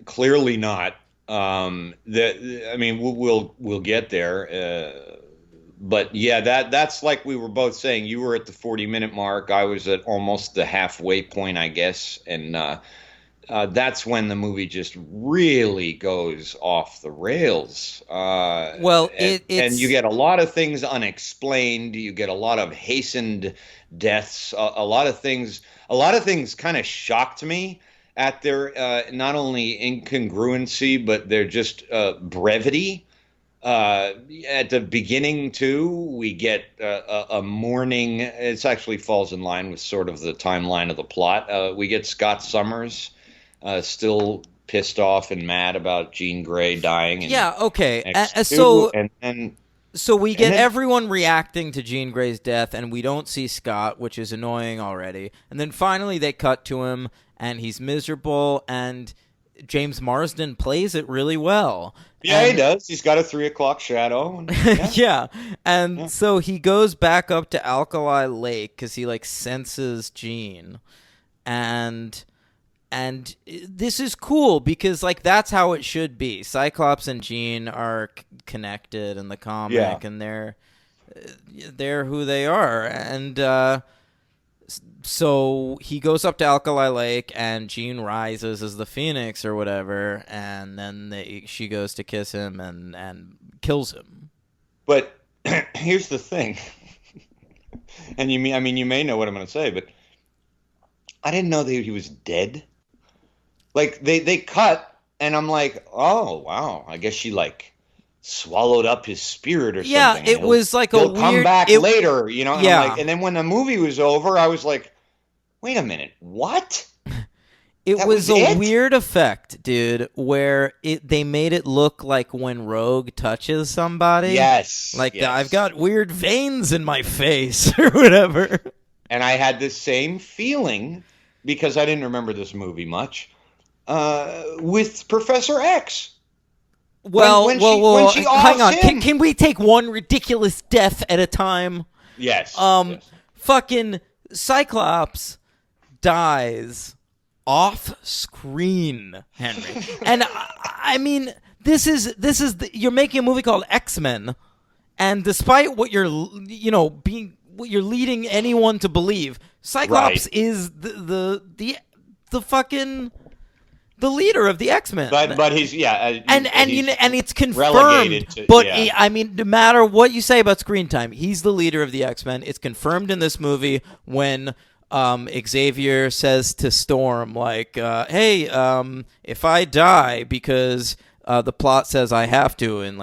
clearly not. I mean, we'll get there. But yeah, that's like we were both saying. You were at the 40-minute mark. I was at almost the halfway point, I guess, and that's when the movie just really goes off the rails. Well, and you get a lot of things unexplained. You get a lot of hastened deaths. A lot of things. A lot of things kind of shocked me at their not only incongruency, but their just brevity. At the beginning too, we get a mourning. It actually falls in line with sort of the timeline of the plot. We get Scott Summers still pissed off and mad about Jean Grey dying. Yeah, okay. So we get everyone reacting to Jean Grey's death, and we don't see Scott, which is annoying already. And then finally they cut to him, and he's miserable, and James Marsden plays it really well. Yeah, he does. He's got a 3 o'clock shadow. Yeah. So he goes back up to Alkali Lake because he, like, senses Jean. And this is cool because, like, that's how it should be. Cyclops and Jean are connected in the comic, and they're who they are. And so he goes up to Alkali Lake, and Jean rises as the Phoenix or whatever, and then she goes to kiss him and kills him. But here's the thing, and you may know what I'm going to say, but I didn't know that he was dead. Like they cut, and I'm like, oh wow, I guess she like swallowed up his spirit or something. Yeah, it was like he'll come back later, you know. Yeah. And then when the movie was over, I was like, wait a minute, what? It was a weird effect, dude, where they made it look like when Rogue touches somebody. Yes. Like, I've got weird veins in my face or whatever. And I had this same feeling, because I didn't remember this movie much, with Professor X. Well, when she hang on. him. Can we take one ridiculous death at a time? Yes. Fucking Cyclops dies off screen, Henry. And I mean, this is you're making a movie called X-Men, and despite what you're leading anyone to believe, Cyclops is the fucking the leader of the X-Men. But he's and it's confirmed. I mean, no matter what you say about screen time, he's the leader of the X-Men. It's confirmed in this movie when Xavier says to Storm, like, "Hey, if I die because the plot says I have to in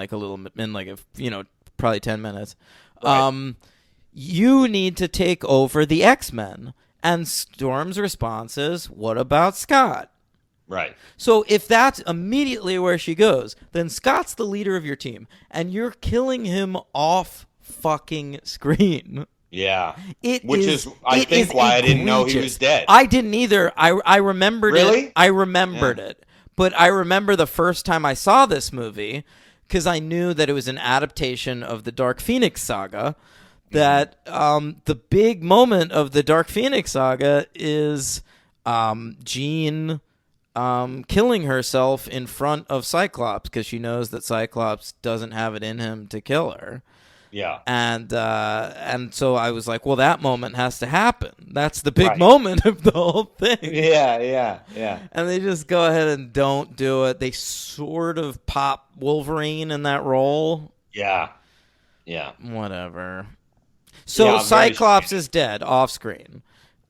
probably 10 minutes, right. You need to take over the X-Men." And Storm's response is, "What about Scott?" Right. So if that's immediately where she goes, then Scott's the leader of your team, and you're killing him off fucking screen. Yeah. Which is I think why I didn't know he was dead. I didn't either. I remembered really? it. I remembered it. But I remember the first time I saw this movie, because I knew that it was an adaptation of the Dark Phoenix saga, that the big moment of the Dark Phoenix saga is Jean killing herself in front of Cyclops because she knows that Cyclops doesn't have it in him to kill her. Yeah. And so I was like, well, that moment has to happen. That's the big moment of the whole thing. Yeah. And they just go ahead and don't do it. They sort of pop Wolverine in that role. Yeah. Whatever. So Cyclops is dead off screen.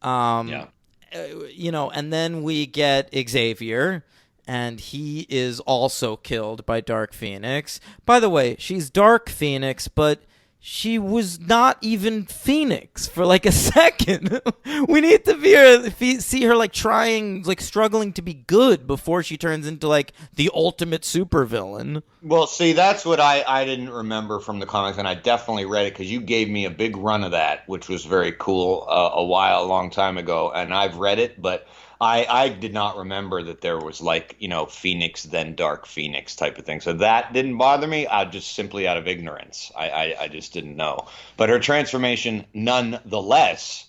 And then we get Xavier, and he is also killed by Dark Phoenix. By the way, she's Dark Phoenix, but she was not even Phoenix for like a second. We need to see her like trying, like struggling to be good before she turns into like the ultimate supervillain. Well, see, that's what I didn't remember from the comics, and I definitely read it because you gave me a big run of that, which was very cool a long time ago, and I've read it, but I did not remember that there was like, Phoenix then Dark Phoenix type of thing. So that didn't bother me. I just simply out of ignorance. I just didn't know. But her transformation nonetheless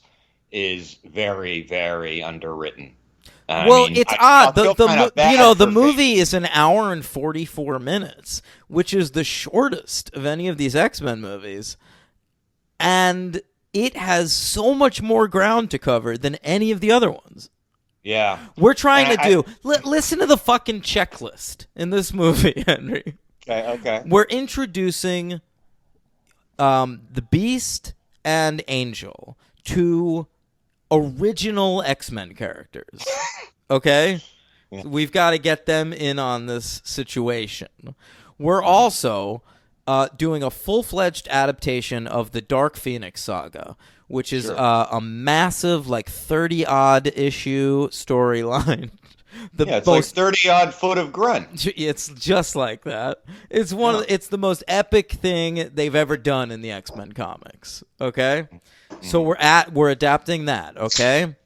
is very, very underwritten. Well, it's odd. The for movie is an hour and 44 minutes, which is the shortest of any of these X-Men movies. And it has so much more ground to cover than any of the other ones. Yeah. We're trying to listen to the fucking checklist in this movie, Henry. Okay. We're introducing the Beast and Angel, two original X-Men characters. Okay? Yeah. We've got to get them in on this situation. We're also doing a full-fledged adaptation of the Dark Phoenix saga, which is a massive, 30-odd issue storyline. It's like 30-odd foot of grunt. It's just like that. It's it's the most epic thing they've ever done in the X-Men comics. Okay? So we're adapting that, okay?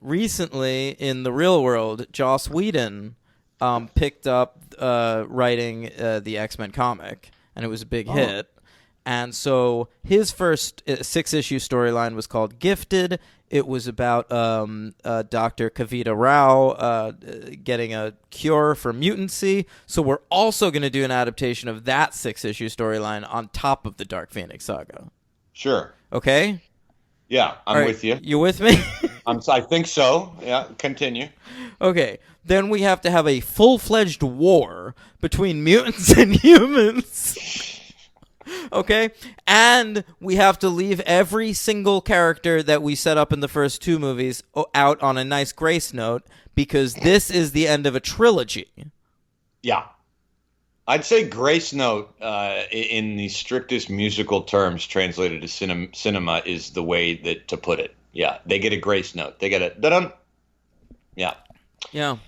Recently in the real world, Joss Whedon picked up writing the X-Men comic, and it was a big hit. And so his first 6-issue storyline was called Gifted. It was about Dr. Kavita Rao getting a cure for mutancy. So we're also going to do an adaptation of that 6-issue storyline on top of the Dark Phoenix saga. Sure. Okay? Yeah, I'm with you. You with me? I think so. Yeah, continue. Okay. Then we have to have a full-fledged war between mutants and humans. Okay? And we have to leave every single character that we set up in the first 2 movies out on a nice grace note, because this is the end of a trilogy. Yeah. I'd say grace note, in the strictest musical terms translated to cinema, is the way to put it. Yeah, they get a grace note. They get a da-dum. Yeah. Yeah.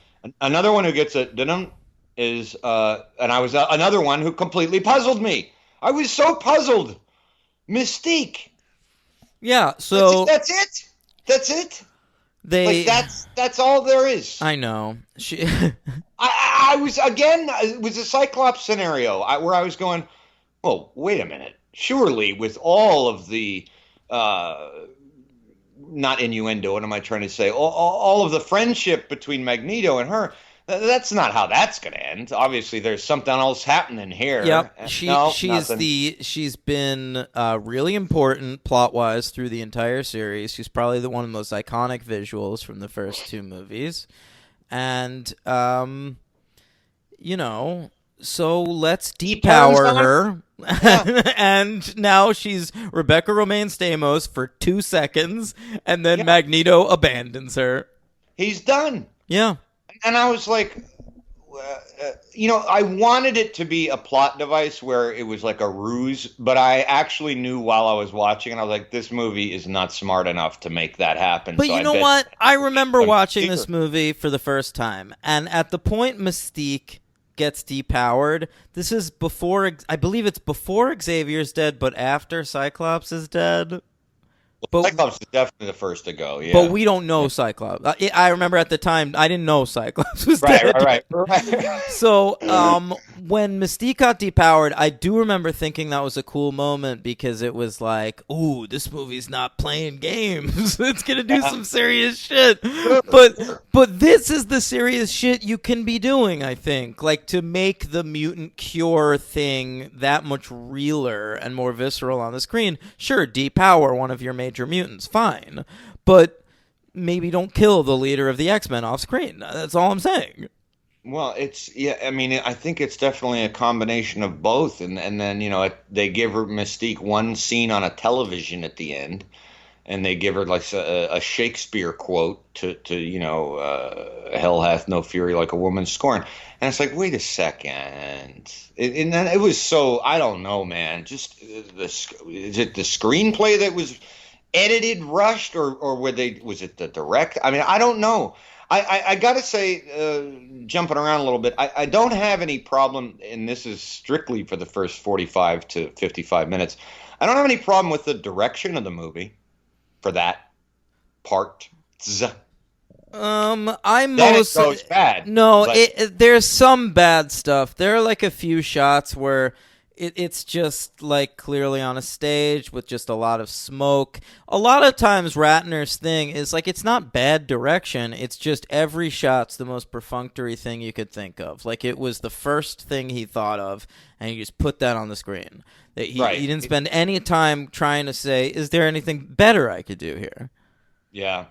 Another one who gets a da-dum is, and I was another one who completely puzzled me. I was so puzzled. Mystique. Yeah, so that's it. That's all there is. I know. I was, again, it was a Cyclops scenario where I was going, oh, wait a minute. Surely with all of the, not innuendo, what am I trying to say? All of the friendship between Magneto and her, that's not how that's going to end. Obviously, there's something else happening here. Yep, she's been really important plot-wise through the entire series. She's probably one of the most iconic visuals from the first 2 movies. And, so let's depower her. Yeah. And now she's Rebecca Romaine Stamos for 2 seconds, and then Magneto abandons her. He's done. Yeah. And I was like, I wanted it to be a plot device where it was like a ruse, but I actually knew while I was watching, and I was like, this movie is not smart enough to make that happen. But you know what? I remember watching this movie for the first time, and at the point Mystique gets depowered, this is before, I believe it's before Xavier's dead, but after Cyclops is dead. But Cyclops is definitely the first to go, yeah. But we don't know Cyclops. I remember at the time, I didn't know Cyclops was dead. Right. So, when Mystique got depowered, I do remember thinking that was a cool moment, because it was like, ooh, this movie's not playing games. It's going to do some serious shit. But this is the serious shit you can be doing, I think. Like, to make the mutant cure thing that much realer and more visceral on the screen. Sure, depower one of your major mutants, fine, but maybe don't kill the leader of the X-Men off screen. That's all I'm saying. Well, I think it's definitely a combination of both, and then they give her Mystique one scene on a television at the end, and they give her like a Shakespeare quote to hell hath no fury like a woman scorned, and it's like, wait a second, and then it was so, I don't know, man, just is it the screenplay that was edited, rushed, or was it the direct? I mean, I don't know. I gotta say, jumping around a little bit, I don't have any problem, and this is strictly for the first 45 to 55 minutes. I don't have any problem with the direction of the movie for that part. I'm then mostly, it goes bad. No, there's some bad stuff. There are like a few shots where it's just like clearly on a stage with just a lot of smoke. A lot of times Ratner's thing is like it's not bad direction, it's just every shot's the most perfunctory thing you could think of. Like it was the first thing he thought of and he just put that on the screen. He didn't spend any time trying to say, is there anything better I could do here? Yeah.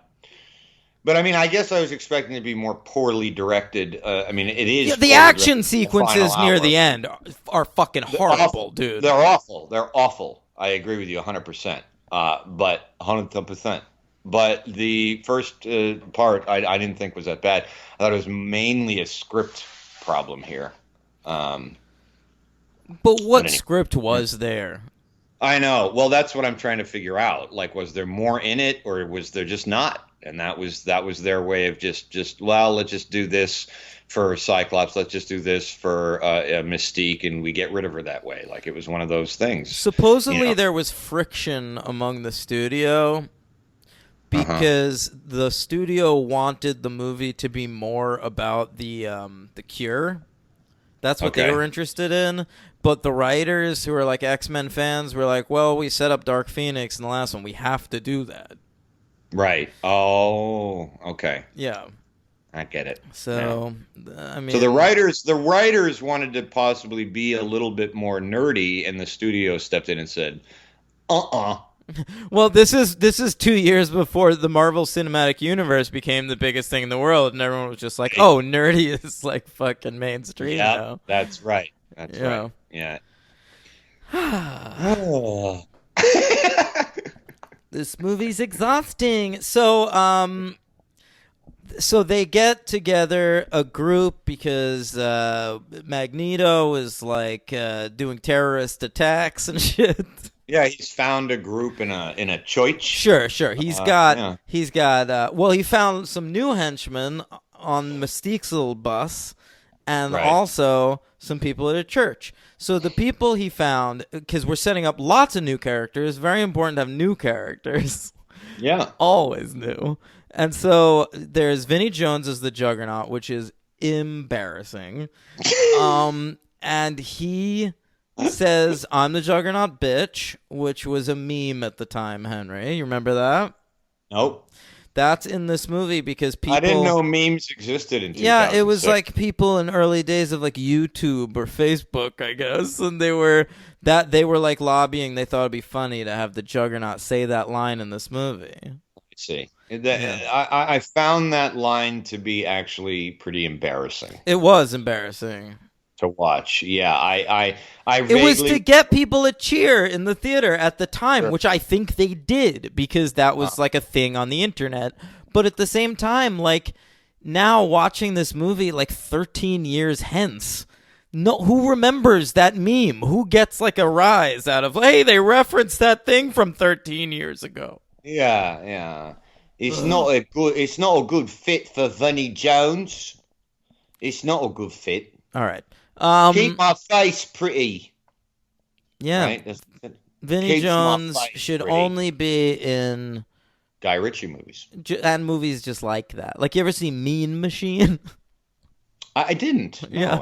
But I mean, I guess I was expecting it to be more poorly directed. I mean, it is. Yeah, the action sequences near the end are fucking horrible, dude. They're awful. They're awful. I agree with you 100%. But 100%. But the first part, I didn't think was that bad. I thought it was mainly a script problem here. But what script was there? I know. Well, that's what I'm trying to figure out. Like, was there more in it, or was there just not? And that was their way of just well, let's just do this for Cyclops. Let's just do this for Mystique, and we get rid of her that way. Like it was one of those things. Supposedly there was friction among the studio because the studio wanted the movie to be more about the cure. That's what they were interested in. But the writers who are like X-Men fans were like, well, we set up Dark Phoenix in the last one. We have to do that. Right. Oh, okay. Yeah. I get it. So, yeah. I mean, so the writers wanted to possibly be a little bit more nerdy, and the studio stepped in and said, Well, this is 2 years before the Marvel Cinematic Universe became the biggest thing in the world, and everyone was just like, oh, nerdy is like fucking mainstream now. That's right. That's right. Yeah. This movie's exhausting. So they get together a group because Magneto is like doing terrorist attacks and shit. Yeah, he's found a group in a church. Sure. He's got he found some new henchmen on Mystique's little bus, and also some people at a church. So the people he found, because we're setting up lots of new characters, very important to have new characters. Yeah. Always new. And so there's Vinnie Jones as the Juggernaut, which is embarrassing. And he says, I'm the Juggernaut, bitch, which was a meme at the time, Henry. You remember that? Nope. That's in this movie because people... I didn't know memes existed in 2006. Yeah, it was like people in early days of like YouTube or Facebook, I guess, and they were like lobbying. They thought it'd be funny to have the Juggernaut say that line in this movie. Let's see. I found that line to be actually pretty embarrassing. It was embarrassing to watch. Yeah, I it was to get people to cheer in the theater at the time, which I think they did because that was like a thing on the internet. But at the same time, like now watching this movie like 13 years hence, who remembers that meme? Who gets like a rise out of, hey, they referenced that thing from 13 years ago? Yeah. It's not a good fit for Vinnie Jones. It's not a good fit. All right. Keep my face pretty. Yeah. Right? Vinnie Jones should only be in Guy Ritchie movies. And movies just like that. Like, you ever see Mean Machine? I didn't. Yeah.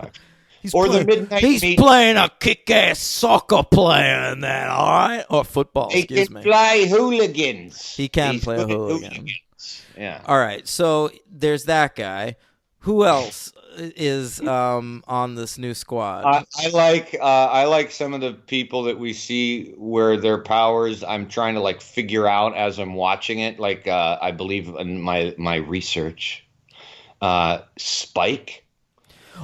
No, the Midnight He's Meat. playing a kick-ass soccer player in that, all right? Or football, excuse me. He can play hooligans. He can play a hooligan. Yeah. All right, so there's that guy. Who else is on this new squad? I like some of the people that we see where their powers I'm trying to like figure out as I'm watching it. Like I believe in my research, Spike.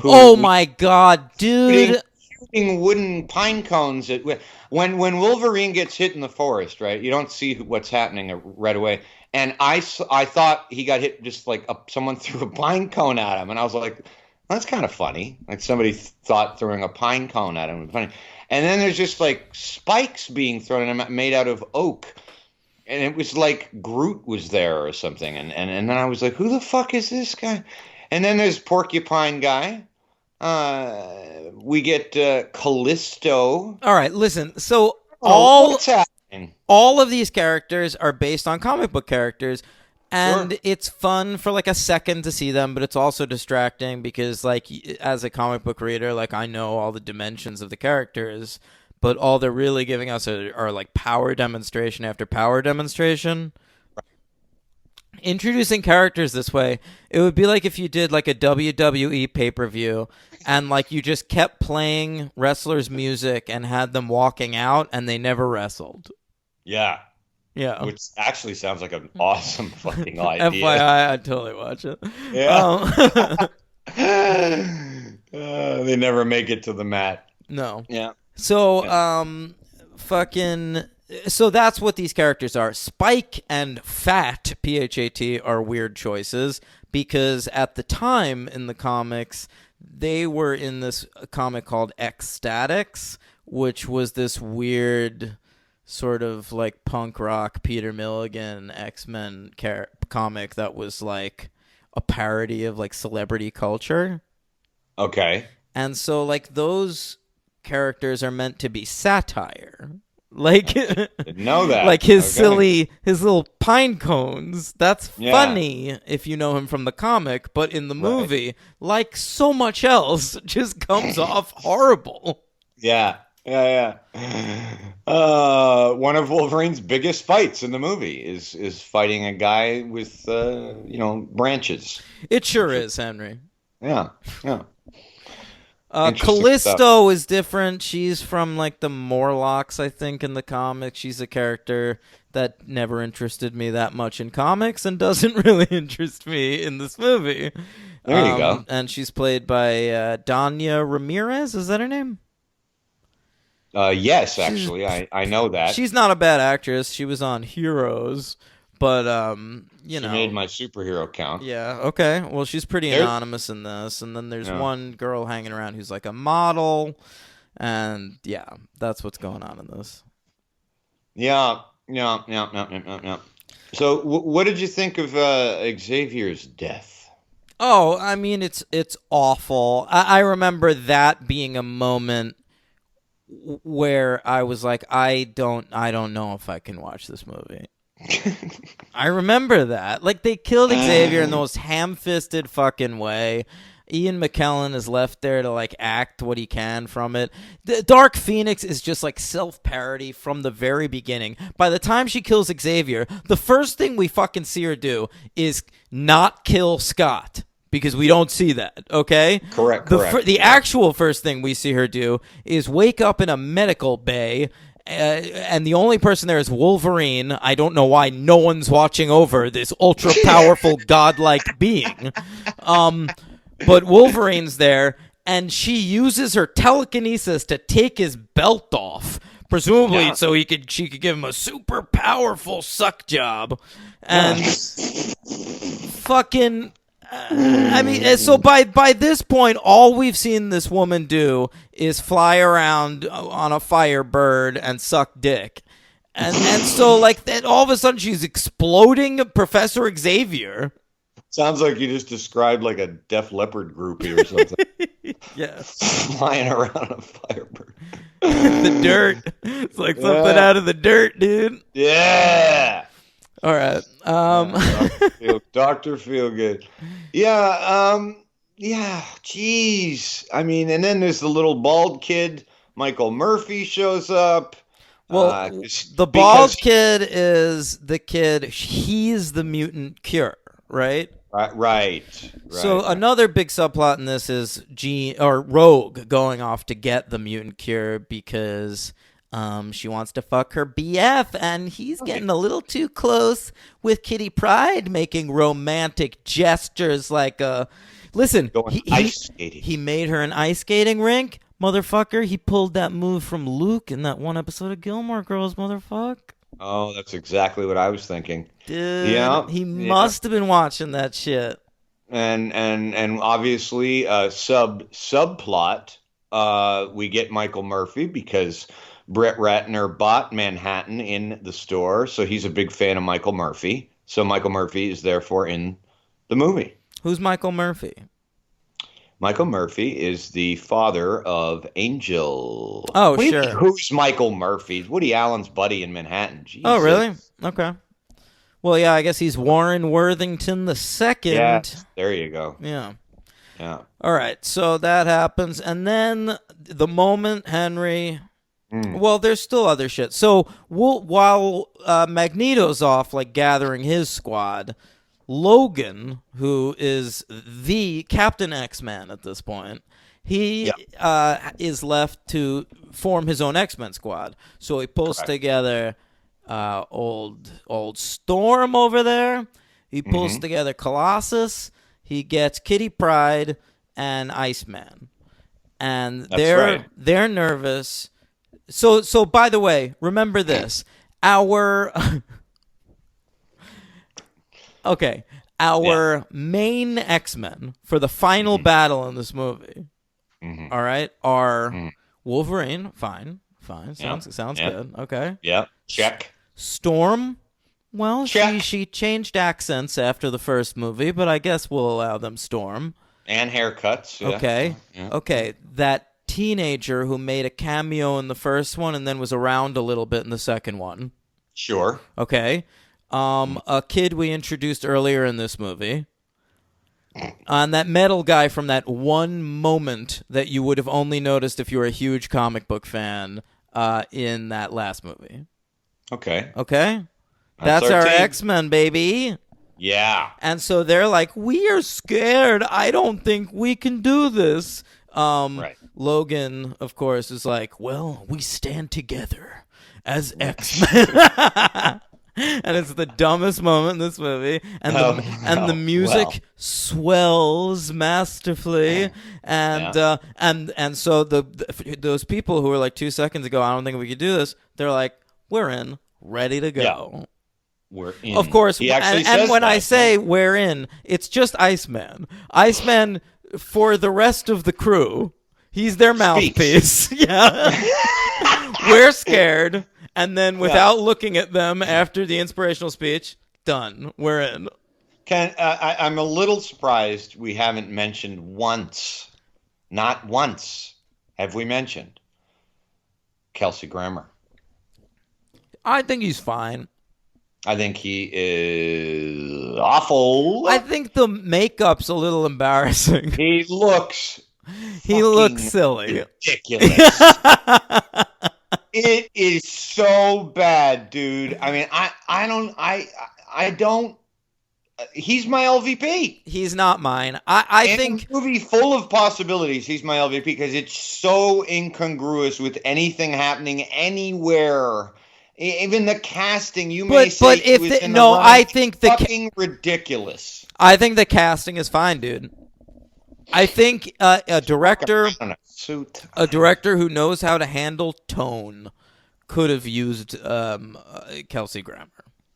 Oh my God, dude! Shooting wooden pine cones at when Wolverine gets hit in the forest, right? You don't see what's happening right away. And I thought he got hit just like someone threw a pine cone at him, and I was like, that's kind of funny. Like somebody thought throwing a pine cone at him was funny. And then there's just like spikes being thrown at him made out of oak. And it was like Groot was there or something. And then I was like, who the fuck is this guy? And then there's Porcupine Guy. We get Callisto. All right, listen. So what's happening? All of these characters are based on comic book characters. And it's fun for like a second to see them, but it's also distracting because like as a comic book reader, like I know all the dimensions of the characters, but all they're really giving us are like power demonstration after power demonstration. Introducing characters this way, it would be like if you did like a WWE pay-per-view and like you just kept playing wrestlers' music and had them walking out and they never wrestled. Yeah. Yeah. Which actually sounds like an awesome fucking idea. FYI, I'd totally watch it. Yeah. They never make it to the mat. No. Yeah. So, so that's what these characters are. Spike and Fat, P-H-A-T, are weird choices because at the time in the comics, they were in this comic called Ecstatics, which was this weird sort of like punk rock Peter Milligan X-Men comic that was like a parody of like celebrity culture. Okay. And so like those characters are meant to be satire. Like didn't know that. Like his little pine cones. That's funny if you know him from the comic, but in the movie, like so much else, just comes off horrible. Yeah. One of Wolverine's biggest fights in the movie is fighting a guy with branches. It sure is, Henry. Yeah. Callisto is different. She's from like the Morlocks, I think, in the comics. She's a character that never interested me that much in comics and doesn't really interest me in this movie. There you go. And she's played by Danya Ramirez. Is that her name? Yes, actually, I know that. She's not a bad actress. She was on Heroes, but She made my superhero count. Yeah, okay. Well, she's pretty anonymous in this, and then there's one girl hanging around who's like a model, and yeah, that's what's going on in this. Yeah. So, what did you think of Xavier's death? Oh, I mean, it's awful. I remember that being a moment where I was like, I don't know if I can watch this movie. I remember that. Like, they killed Xavier in the most ham-fisted fucking way. Ian McKellen is left there to, like, act what he can from it. The Dark Phoenix is just, like, self-parody from the very beginning. By the time she kills Xavier, the first thing we fucking see her do is not kill Scott. Because we don't see that, okay? Correct. The actual first thing we see her do is wake up in a medical bay, and the only person there is Wolverine. I don't know why no one's watching over this ultra-powerful, godlike being. But Wolverine's there, and she uses her telekinesis to take his belt off, presumably so she could give him a super powerful suck job. And fucking... I mean, so by this point, all we've seen this woman do is fly around on a Firebird and suck dick. And so, like, then all of a sudden she's exploding Professor Xavier. Sounds like you just described, like, a Def Leppard groupie or something. Yeah. Flying around on a Firebird. The dirt. It's like something out of the dirt, dude. Yeah. All right. Dr. Feelgood. Yeah, geez. I mean, and then there's the little bald kid. Michael Murphy shows up. Well, the bald kid is the kid. He's the mutant cure, right? Right. So another big subplot in this is Rogue going off to get the mutant cure because... she wants to fuck her BF, and he's getting a little too close with Kitty Pryde, making romantic gestures like, listen, he made her an ice skating rink, motherfucker. He pulled that move from Luke in that one episode of Gilmore Girls, motherfucker. Oh, that's exactly what I was thinking. Dude, he must have been watching that shit. And obviously, subplot, we get Michael Murphy because... Brett Ratner bought Manhattan in the store, so he's a big fan of Michael Murphy. So Michael Murphy is therefore in the movie. Who's Michael Murphy? Michael Murphy is the father of Angel. Oh, sure. Who's Michael Murphy? Woody Allen's buddy in Manhattan. Jesus. Oh, really? Okay. Well, yeah, I guess he's Warren Worthington the second. Yeah, there you go. Yeah. Yeah. All right, so that happens, and then the moment Henry. Well, there's still other shit. So while Magneto's off, like gathering his squad, Logan, who is the Captain X-Man at this point, he is left to form his own X-Men squad. So he pulls together old Storm over there. He pulls together Colossus. He gets Kitty Pryde and Iceman, and they're nervous. So by the way, remember this: our main X-Men for the final battle in this movie, all right, are Wolverine. Fine, sounds good. Okay. Yeah. Check. Storm. Well, Check. she changed accents after the first movie, but I guess we'll allow them Storm. And haircuts. Yeah. Okay. Yeah. Okay. That teenager who made a cameo in the first one and then was around a little bit in the second one. Sure. Okay. A kid we introduced earlier in this movie. And that metal guy from that one moment that you would have only noticed if you were a huge comic book fan in that last movie. Okay. Okay? That's our team. X-Men, baby. Yeah. And so they're like, we are scared. I don't think we can do this. Right. Logan, of course, is like, well, we stand together as X-Men. And it's the dumbest moment in this movie. And the music swells masterfully. And so those people who were like 2 seconds ago, I don't think we could do this, they're like, we're in, ready to go. Yeah. We're in. Of course, He actually and says when that, I say we're in, it's just Iceman. Iceman, for the rest of the crew, he's their mouthpiece. Yeah. We're scared, and then without looking at them after the inspirational speech, done. We're in. I'm a little surprised we haven't mentioned once, not once, have we mentioned Kelsey Grammer. I think he's fine. I think he is awful. I think the makeup's a little embarrassing. He looks silly. Ridiculous. It is so bad, dude. I mean, I don't. He's my LVP. He's not mine. I think a movie full of possibilities. He's my LVP because it's so incongruous with anything happening anywhere. Even the casting, you may say, but if I think the fucking ridiculous. I think the casting is fine, dude. I think a director who knows how to handle tone could have used Kelsey Grammer.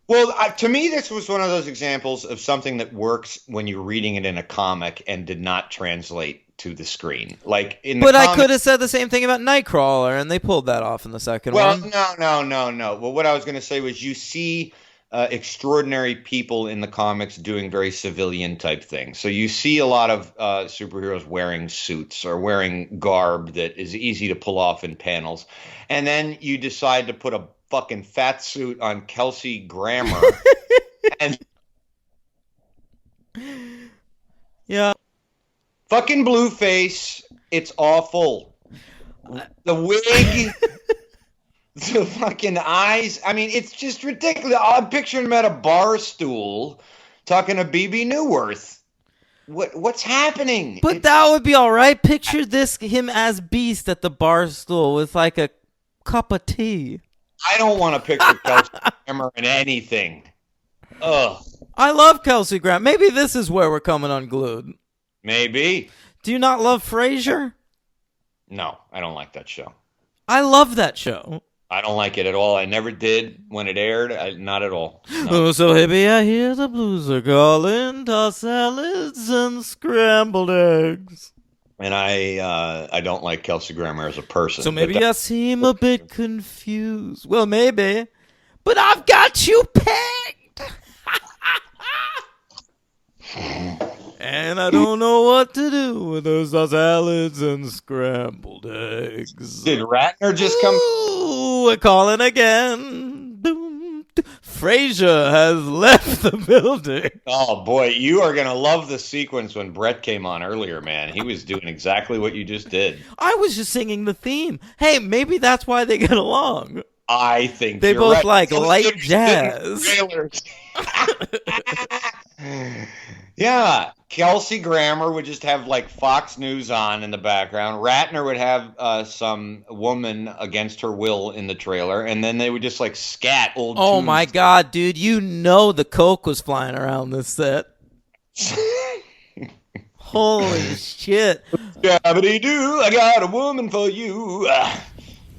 Well, to me, this was one of those examples of something that works when you're reading it in a comic and did not translate to the screen. Like in the I could have said the same thing about Nightcrawler, and they pulled that off in the second one. Well, no. Well, what I was going to say was you see extraordinary people in the comics doing very civilian type things. So you see a lot of superheroes wearing suits or wearing garb that is easy to pull off in panels. And then you decide to put a fucking fat suit on Kelsey Grammer. And yeah. Fucking blue face. It's awful. The wig. The fucking eyes. I mean, it's just ridiculous. I'm picturing him at a bar stool talking to BB Newworth. What's happening? But that would be all right. Picture him as Beast at the bar stool with like a cup of tea. I don't want to picture Kelsey Grammer in anything. Ugh. I love Kelsey Grammer. Maybe this is where we're coming unglued. Maybe. Do you not love Frasier? No, I don't like that show. I love that show. I don't like it at all. I never did when it aired. Not at all. No. Oh, so baby, I hear the blues are calling, tossed salads and scrambled eggs. And I don't like Kelsey Grammer as a person. So maybe I seem a bit confused. Well, maybe. But I've got you pegged. And I don't know what to do with those salads and scrambled eggs. Did Ratner just come? Ooh, we're calling again. Doom, Frasier has left the building. Oh boy, you are gonna love the sequence when Brett came on earlier, man. He was doing exactly what you just did. I was just singing the theme. Hey, maybe that's why they get along. I think They you're both right. like light jazz. Yeah, Kelsey Grammer would just have like Fox News on in the background. Ratner would have some woman against her will in the trailer, and then they would just like scat old. Oh tunes. my God, dude! You know the coke was flying around this set. Holy shit! Shabba-dee-doo, I got a woman for you.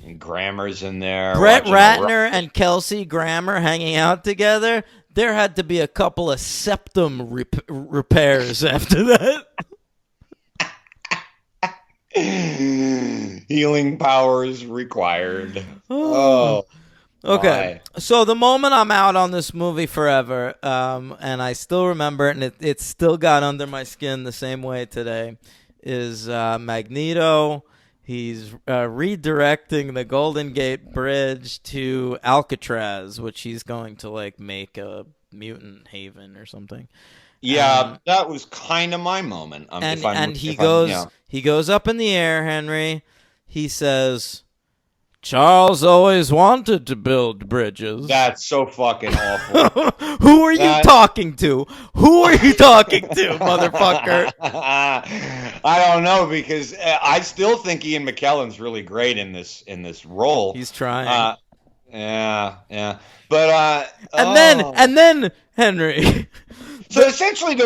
And Grammer's in there. Brett Ratner and Kelsey Grammer hanging out together. There had to be a couple of septum repairs after that. Healing powers required. Oh. Okay. So the moment I'm out on this movie forever, and I still remember it, and it still got under my skin the same way today, is Magneto. He's redirecting the Golden Gate Bridge to Alcatraz, which he's going to like make a mutant haven or something. Yeah, that was kind of my moment. He goes up in the air, Henry. He says, Charles always wanted to build bridges. That's so fucking awful. Who are you talking to? Who are you talking to, motherfucker? I don't know, because I still think Ian McKellen's really great in this role. He's trying. Yeah. But and then Henry. So essentially,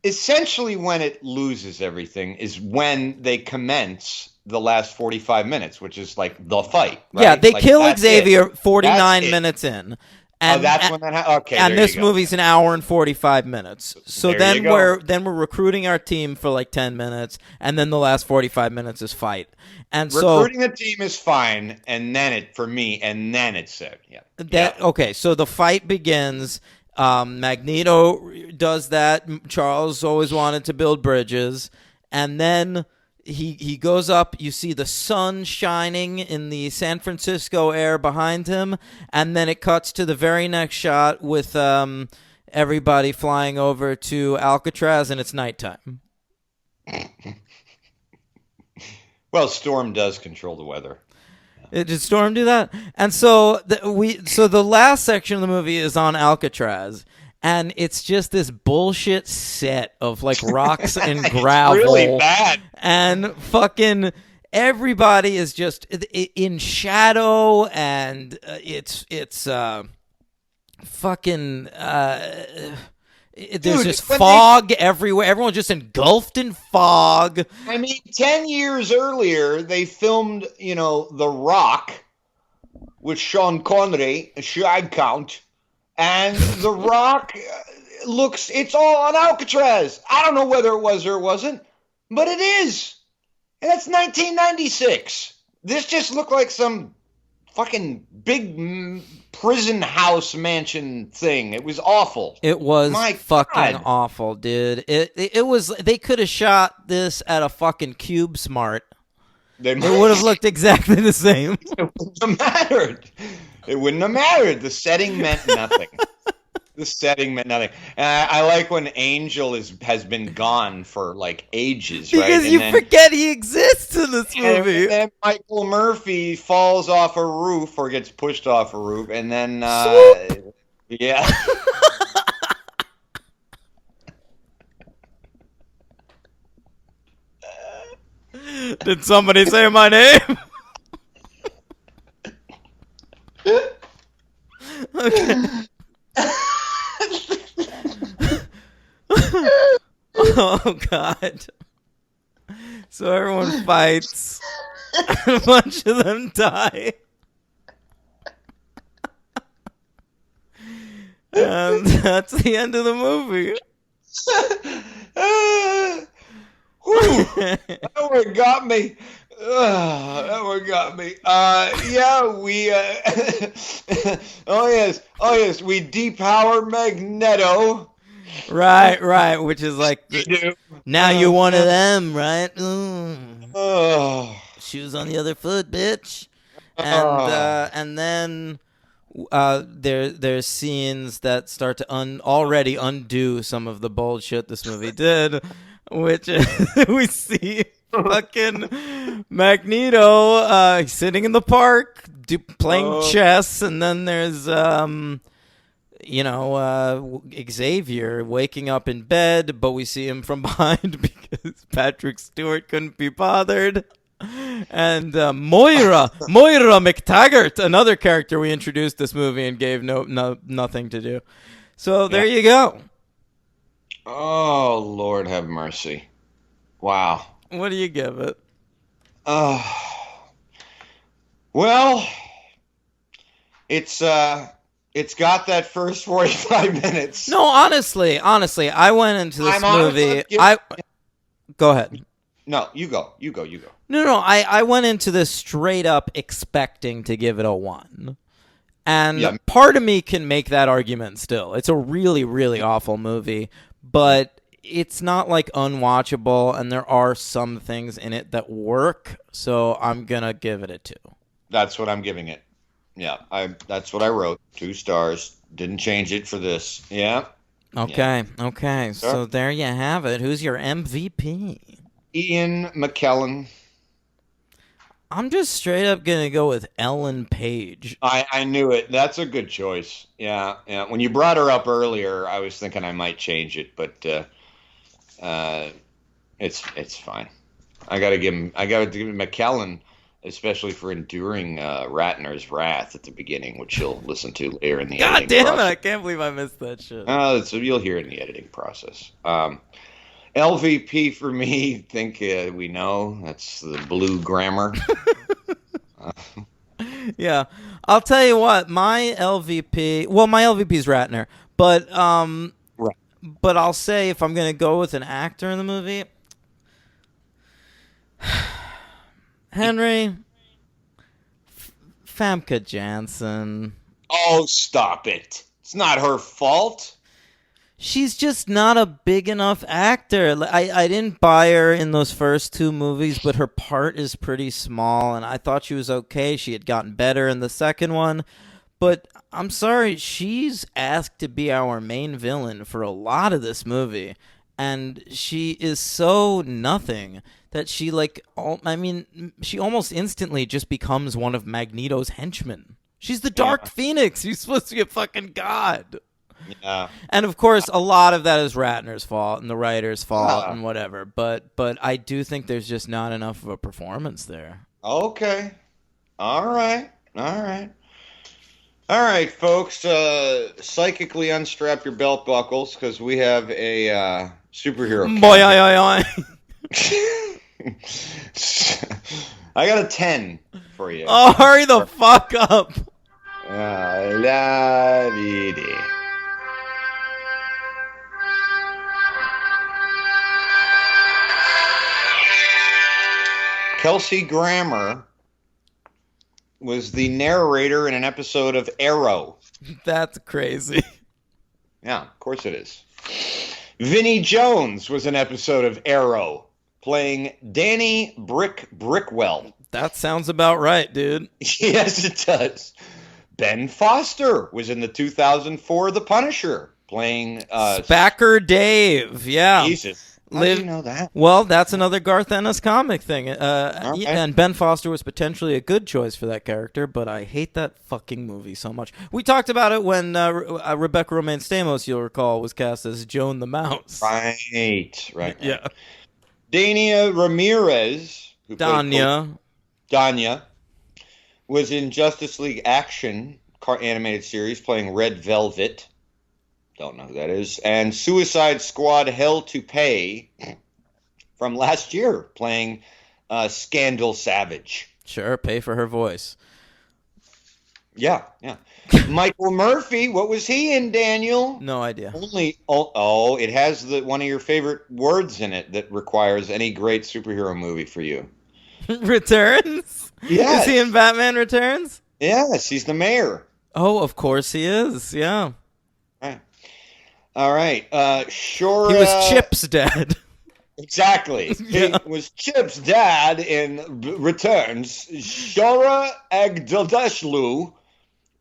essentially when it loses everything is when they commence the last 45 minutes, which is like the fight. Right? Yeah, they like, kill Xavier 49 minutes in. And that's when that happens. Okay, and this movie's an hour and 45 minutes. So then we're recruiting our team for like 10 minutes, and then the last 45 minutes is fight. And recruiting the team is fine, and then it's set. Yeah. Okay, so the fight begins. Magneto does that. Charles always wanted to build bridges, and then he goes up. You see the sun shining in the San Francisco air behind him, and then it cuts to the very next shot with everybody flying over to Alcatraz, and it's nighttime. Well, Storm does control the weather. Did Storm do that? And so the last section of the movie is on Alcatraz, and it's just this bullshit set of like rocks and gravel. It's really bad. And fucking everybody is just in shadow, and it's fucking. There's just fog everywhere. Everyone's just engulfed in fog. I mean, 10 years earlier, they filmed, The Rock with Sean Connery, Shag Count, and The Rock it's all on Alcatraz. I don't know whether it was or it wasn't, but it is. And that's 1996. This just looked like some fucking big prison house mansion thing. It was awful. It was fucking awful, dude. It was. They could have shot this at a fucking Cube Smart. It would have looked exactly the same. It wouldn't have mattered. The setting meant nothing. And I like when Angel has been gone for like ages, right? Because you forget he exists in this movie. And then Michael Murphy falls off a roof or gets pushed off a roof, and then yeah. Did somebody say my name? Okay. Oh God. So everyone fights. A bunch of them die. And that's the end of the movie. That one got me. Yeah, we. Oh yes, we depower Magneto. Right. Which is like, now you're one of them, right? Oh. Shoes on the other foot, bitch. And then there's scenes that start to already undo some of the bold shit this movie did, which we see fucking Magneto sitting in the park playing chess, and then there's Xavier waking up in bed, but we see him from behind because Patrick Stewart couldn't be bothered. And Moira McTaggart, another character we introduced this movie and gave nothing to do. So there you go. Oh, Lord have mercy. Wow. What do you give it? Well, it's got that first 45 minutes. No, honestly, I went into this movie. Go ahead. No, you go. No, I went into this straight up expecting to give it a 1. And part of me can make that argument still. It's a really, really awful movie, but it's not like unwatchable, and there are some things in it that work, so I'm going to give it a 2. That's what I'm giving it. Yeah, that's what I wrote. 2 stars. Didn't change it for this. Yeah. Okay. So there you have it. Who's your MVP? Ian McKellen. I'm just straight up going to go with Ellen Page. I knew it. That's a good choice. Yeah. When you brought her up earlier, I was thinking I might change it, but it's fine. I got to give him McKellen, especially for enduring Ratner's wrath at the beginning, which you'll listen to later in the editing process. God damn it, I can't believe I missed that shit. So you'll hear it in the editing process. LVP for me, think we know. That's the blue grammar. Yeah. I'll tell you what, my LVP is Ratner, but right. But I'll say if I'm going to go with an actor in the movie, Henry, Famke Janssen. Oh, stop it. It's not her fault. She's just not a big enough actor. I didn't buy her in those first 2 movies, but her part is pretty small, and I thought she was okay. She had gotten better in the second one. But I'm sorry, she's asked to be our main villain for a lot of this movie, and she is so nothing that she, she almost instantly just becomes one of Magneto's henchmen. She's the Dark Phoenix. She's supposed to be a fucking god. Yeah. And of course, a lot of that is Ratner's fault and the writer's fault and whatever. But I do think there's just not enough of a performance there. Okay. All right, folks. Psychically unstrap your belt buckles because we have a superhero. Boy, I got a 10 for you. Oh, hurry the fuck up. La dee. Kelsey Grammer was the narrator in an episode of Arrow. That's crazy. Yeah, of course it is. Vinnie Jones was an episode of Arrow, playing Danny Brickwell. That sounds about right, dude. Yes, it does. Ben Foster was in the 2004 The Punisher, playing Spacker Dave. Yeah. Jesus. How do you know that? Well, that's another Garth Ennis comic thing. And Ben Foster was potentially a good choice for that character, but I hate that fucking movie so much. We talked about it when Rebecca Romaine Stamos, you'll recall, was cast as Joan the Mouse. Right. Yeah. Dania Ramirez, who Danya, was in Justice League Action animated series playing Red Velvet. Don't know who that is. And Suicide Squad Hell to Pay from last year, playing Scandal Savage. Sure, pay for her voice. Yeah. Michael Murphy, what was he in, Daniel? No idea. It has one of your favorite words in it that requires any great superhero movie for you. Returns? Yes. Is he in Batman Returns? Yes, he's the mayor. Oh, of course he is, yeah. All right. Sure. He was Chip's dad. Exactly. Yeah. He was Chip's dad in Returns. Shora Agdadashlu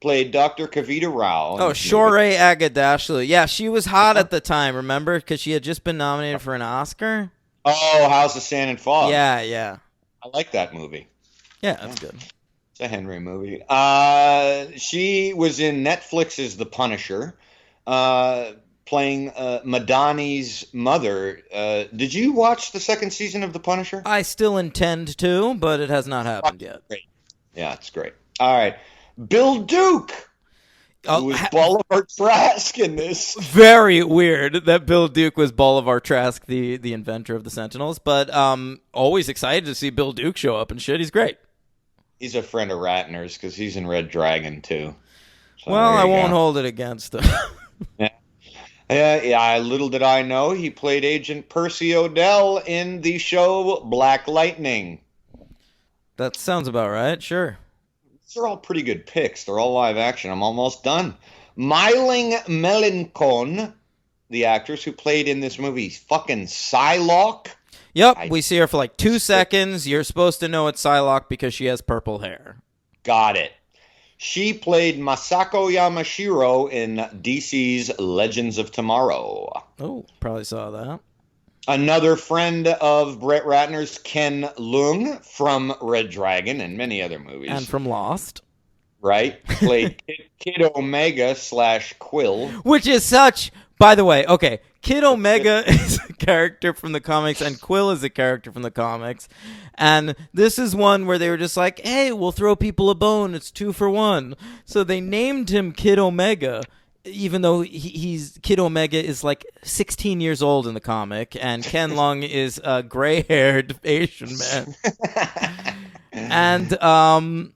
played Dr. Kavita Rao. Oh, Shore Agdadashlu. Yeah, she was hot at the time, remember? Because she had just been nominated for an Oscar. Oh, House of Sand and Fog. Yeah, yeah. I like that movie. Yeah, that's good. It's a Henry movie. She was in Netflix's The Punisher, playing Madani's mother. Did you watch the second season of The Punisher? I still intend to, but it has not happened yet. Great. Yeah, it's great. All right. Bill Duke, who was Bolivar Trask in this. Very weird that Bill Duke was Bolivar Trask, the inventor of the Sentinels, but always excited to see Bill Duke show up and shit. He's great. He's a friend of Ratner's because he's in Red Dragon, too. So well, I won't hold it against him. Yeah, little did I know he played Agent Percy O'Dell in the show Black Lightning. That sounds about right, sure. These are all pretty good picks. They're all live action. I'm almost done. Myling Melancon, the actress who played in this movie, fucking Psylocke. Yep, we see her for like 2 seconds. You're supposed to know it's Psylocke because she has purple hair. Got it. She played Masako Yamashiro in DC's Legends of Tomorrow. Oh, probably saw that. Another friend of Brett Ratner's, Ken Leung, from Red Dragon and many other movies. And from Lost. Right? Played Kid Omega / Quill. Which is such... By the way, okay, Kid Omega is a character from the comics, and Quill is a character from the comics. And this is one where they were just like, hey, we'll throw people a bone. It's 2 for 1. So they named him Kid Omega, even though he's Kid Omega is like 16 years old in the comic, and Ken Leung is a gray-haired Asian man. And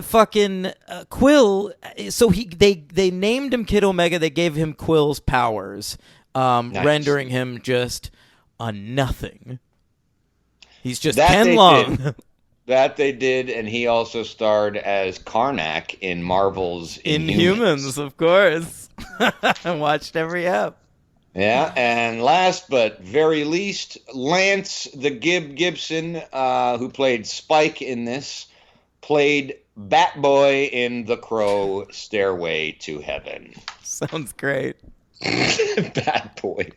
fucking Quill. So they named him Kid Omega. They gave him Quill's powers, Nice. rendering him just a nothing. He's just That Ken they Leung. did. That they did, and he also starred as Karnak in Marvel's Inhumans, of course. I watched every ep. Yeah, and last but very least, Lance the Gibson, who played Spike in this, played Batboy in The Crow Stairway to Heaven. Sounds great. Batboy.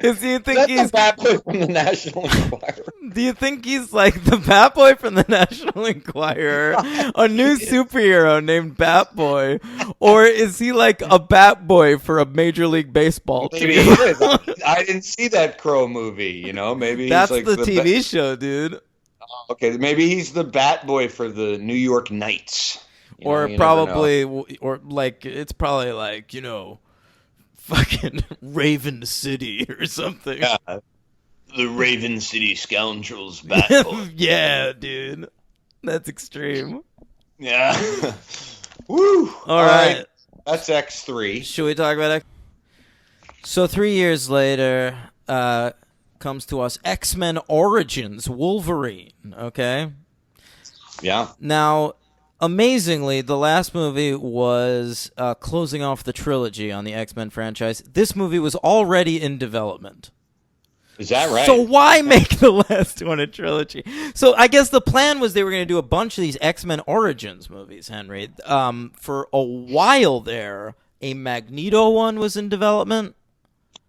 Do you think That's he's the Batboy from the National Enquirer. Do you think he's like the Batboy from the National Enquirer, a new superhero named Batboy, or is he like a Batboy for a Major League Baseball team? Maybe he is. I didn't see that Crow movie, Maybe That's he's like the TV show, dude. Okay, maybe he's the Batboy for the New York Knights. Or you probably, or like, it's probably like, fucking Raven City or something. Yeah. The Raven City Scoundrels Batboy. Yeah, dude. That's extreme. Yeah. Woo! All right. That's X3. Should we talk about it? So 3 years later, comes to us X-Men Origins Wolverine, okay? Yeah. Now, amazingly, the last movie was closing off the trilogy on the X-Men franchise. This movie was already in development. Is that right? So why make the last one a trilogy? So I guess the plan was they were going to do a bunch of these X-Men Origins movies, Henry. For a while there, a Magneto one was in development.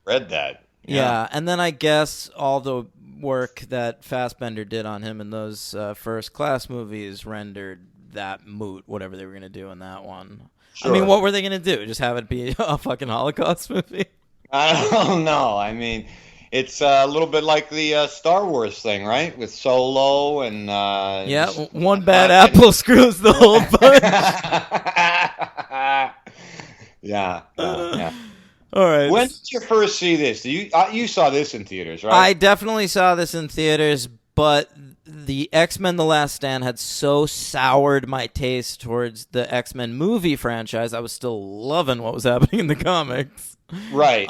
Read that. Yeah, and then I guess all the work that Fassbender did on him in those First Class movies rendered that moot, whatever they were going to do in that one. Sure. I mean, what were they going to do? Just have it be a fucking Holocaust movie? I don't know. I mean, it's a little bit like the Star Wars thing, right? With Solo and... yeah, one bad apple screws the whole bunch. Yeah. All right. When did you first see this? You saw this in theaters, right? I definitely saw this in theaters, but the X-Men The Last Stand had so soured my taste towards the X-Men movie franchise. I was still loving what was happening in the comics. Right.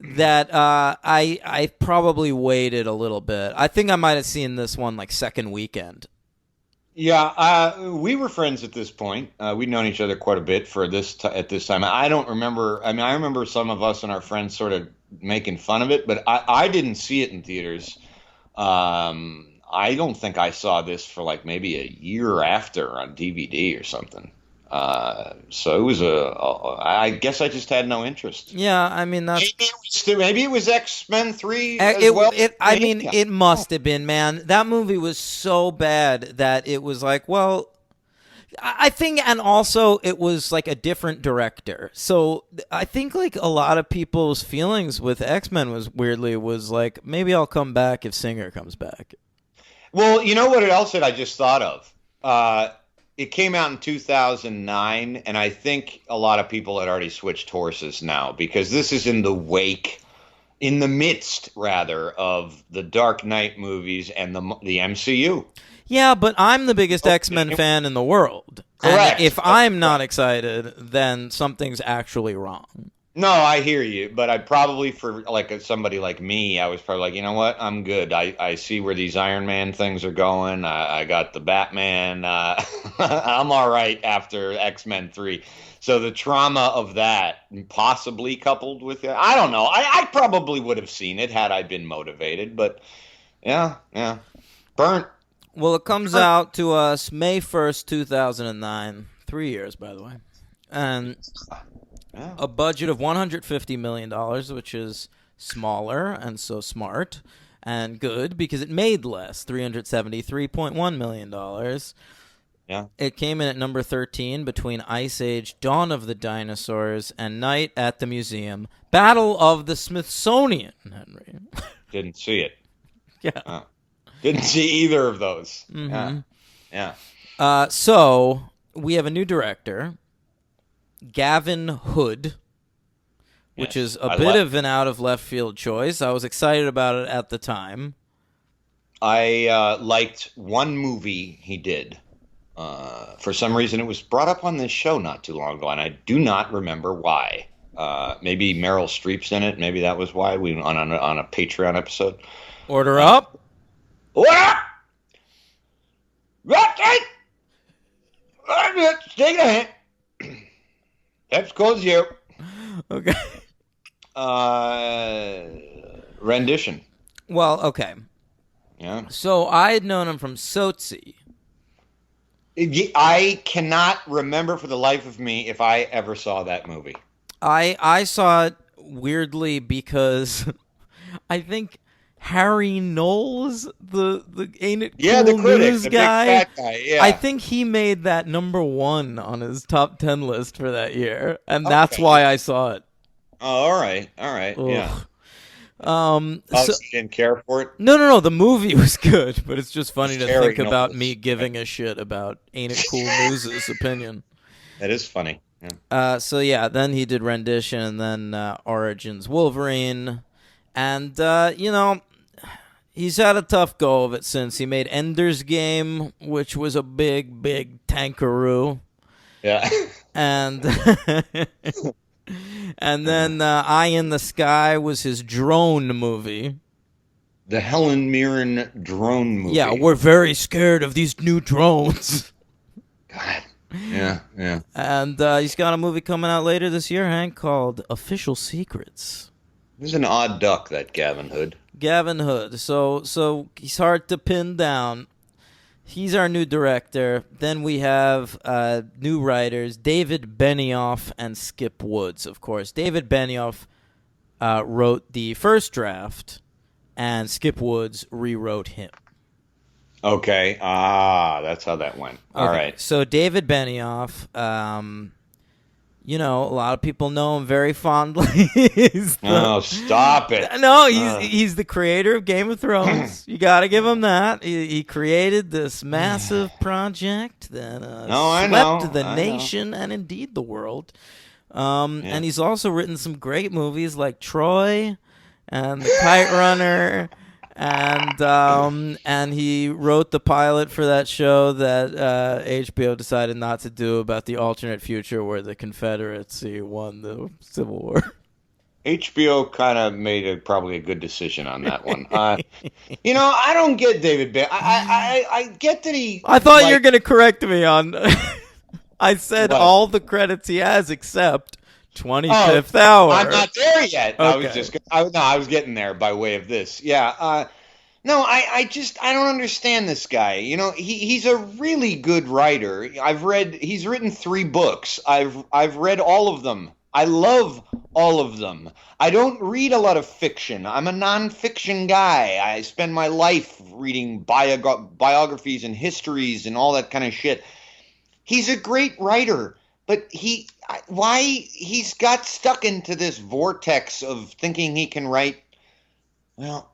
That I probably waited a little bit. I think I might have seen this one like second weekend. Yeah, we were friends at this point. We'd known each other quite a bit for at this time. I don't remember. I mean, I remember some of us and our friends sort of making fun of it, but I didn't see it in theaters. I don't think I saw this for like maybe a year after on DVD or something. So it was I guess I just had no interest. Yeah, I mean that's Maybe it was X-Men 3 as it. well. I mean, it must have been, man. That movie was so bad that it was like, well, I think, and also it was like a different director. So I think like a lot of people's feelings with X-Men was like, maybe I'll come back if Singer comes back. Well, you know what else that I just thought of? It came out in 2009, and I think a lot of people had already switched horses now because this is in the midst, rather, of the Dark Knight movies and the MCU. Yeah, but I'm the biggest X-Men fan in the world. Correct. And if I'm not excited, then something's actually wrong. No, I hear you, but I probably, for like somebody like me, I was probably like, you know what, I'm good. I see where these Iron Man things are going. I got the Batman. I'm all right after X-Men 3. So the trauma of that, possibly coupled with it, I don't know. I probably would have seen it had I been motivated, but yeah, burnt. Well, it comes out to us May 1st, 2009. 3 years, by the way. And a budget of $150 million, which is smaller and so smart and good because it made less, $373.1 million. Yeah. It came in at number 13 between Ice Age, Dawn of the Dinosaurs, and Night at the Museum. Battle of the Smithsonian, Henry. Didn't see it. Yeah. Didn't see either of those. Mm-hmm. Yeah. So we have a new director, Gavin Hood, which is a bit of an out of left field choice. I was excited about it at the time. I liked one movie he did. For some reason, it was brought up on this show not too long ago, and I do not remember why. Maybe Meryl Streep's in it. Maybe that was why we on a Patreon episode. Order up. What up? Take a hint. That's close you. Okay. Rendition. Well, okay. Yeah. So I had known him from Sozi. I cannot remember for the life of me if I ever saw that movie. I saw it weirdly because I think Harry Knowles, the Ain't It Cool the critic, news the guy, big fat guy, yeah. I think he made that number 1 on his top 10 list for that year, and that's why I saw it. Oh, all right, Ugh. yeah. So, you didn't care for it? No. The movie was good, but it's just funny to Harry think about Knowles. me giving a shit about Ain't It Cool News' opinion. That is funny. Yeah. So yeah, then he did Rendition, and then Origins Wolverine, and he's had a tough go of it since. He made Ender's Game, which was a big tankaroo. Yeah. And and then Eye in the Sky was his drone movie. The Helen Mirren drone movie. Yeah, we're very scared of these new drones. God. Yeah. And he's got a movie coming out later this year, Hank, called Official Secrets. He's an odd duck, that Gavin Hood. Gavin Hood. So he's hard to pin down. He's our new director. Then we have new writers, David Benioff and Skip Woods, of course. David Benioff wrote the first draft, and Skip Woods rewrote him. Okay. That's how that went. All right. So David Benioff, a lot of people know him very fondly. Stop it. No, he's the creator of Game of Thrones. You got to give him that. He created this massive project that swept the nation and indeed the world. And he's also written some great movies like Troy and The Kite Runner. And he wrote the pilot for that show that HBO decided not to do about the alternate future where the Confederacy won the Civil War. HBO kind of made probably a good decision on that one. I don't get David Bay. I get that he. I thought you were going to correct me on. I said What? all the credits he has except 25th Hour. I'm not there yet. Okay. I was getting there by way of this. Yeah. No, I don't understand this guy. You know, he's a really good writer. He's written 3 books. I've read all of them. I love all of them. I don't read a lot of fiction. I'm a nonfiction guy. I spend my life reading biographies and histories and all that kind of shit. He's a great writer, but he's got stuck into this vortex of thinking he can write. Well,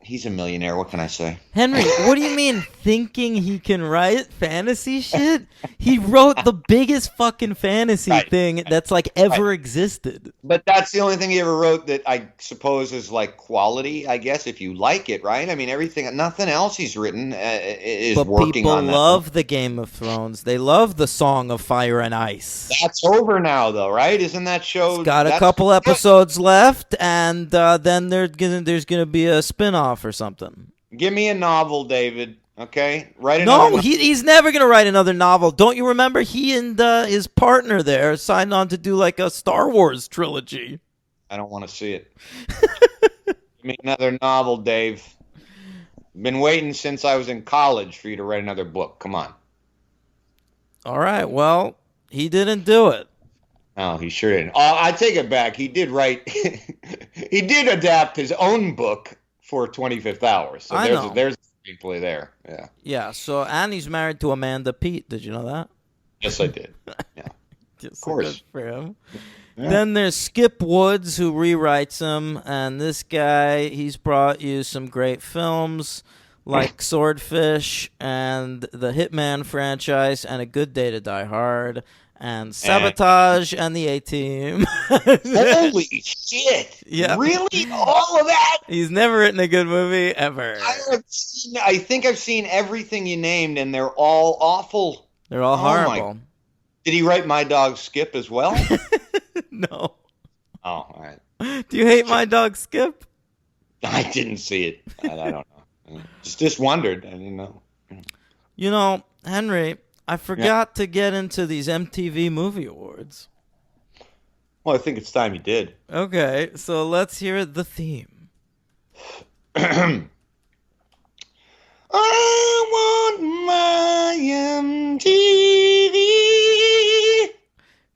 he's a millionaire. What can I say? Henry, what do you mean thinking he can write fantasy shit? He wrote the biggest fucking fantasy thing that's like ever existed. But that's the only thing he ever wrote that I suppose is like quality, I guess, if you like it, right? I mean, nothing else he's written is but working on that. People love the Game of Thrones. They love the Song of Fire and Ice. That's over now, though, right? Isn't that show? It's got a couple episodes left, and then there's gonna be a spin-off or something. Give me a novel, David. Okay, No, he's never gonna write another novel. Don't you remember? He and his partner there signed on to do like a Star Wars trilogy. I don't want to see it. Give me another novel, Dave. Been waiting since I was in college for you to write another book. Come on. All right. Well, he didn't do it. No, he sure didn't. I take it back. He did write. He did adapt his own book for 25th Hour. So there's a screenplay there. Yeah. Yeah. So Annie's married to Amanda Peet. Did you know that? Yes, I did. Yeah. Of course. Good for him. Yeah. Then there's Skip Woods, who rewrites him, and this guy, he's brought you some great films like Swordfish and the Hitman franchise and A Good Day to Die Hard and Sabotage and the A-Team. Holy shit! Yeah. Really? All of that? He's never written a good movie ever. I think I've seen everything you named, and they're all awful. They're all horrible. Did he write My Dog Skip as well? No. Oh, all right. Do you hate My Dog Skip? I didn't see it. I don't know. Just wondered. I didn't know. You know, Henry, I forgot to get into these MTV Movie Awards. Well, I think it's time you did. Okay, so let's hear the theme. I want my MTV.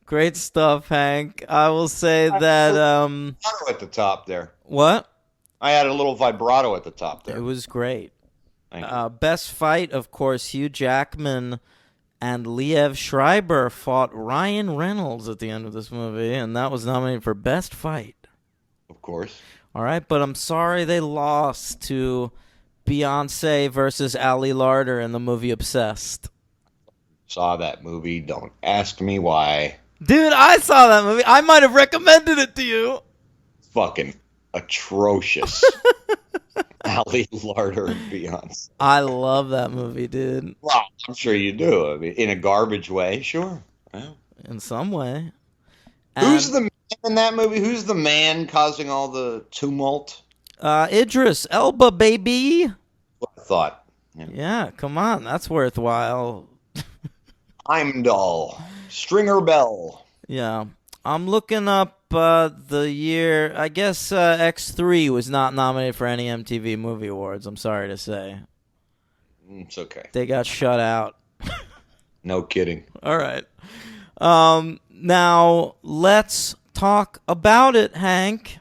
Great stuff, Hank. I will say that Vibrato at the top there. What? I had a little vibrato at the top there. It was great. Thank you. Best fight, of course, Hugh Jackman and Liev Schreiber fought Ryan Reynolds at the end of this movie, and that was nominated for Best Fight. Of course. All right, but I'm sorry they lost to Beyonce versus Ali Larter in the movie Obsessed. Saw that movie. Don't ask me why. Dude, I saw that movie. I might have recommended it to you. Fucking atrocious. Ali Larter and Beyonce. I love that movie, dude. Well, I'm sure you do. I mean, in a garbage way, sure. Yeah. In some way. Who's the man in that movie? Who's the man causing all the tumult? Idris Elba, baby. What I thought. Yeah, come on. That's worthwhile. Heimdall. Stringer Bell. Yeah. I'm looking up the year. I guess X3 was not nominated for any MTV Movie Awards, I'm sorry to say. It's okay. They got shut out. No kidding. All right. Now, let's talk about it, Hank.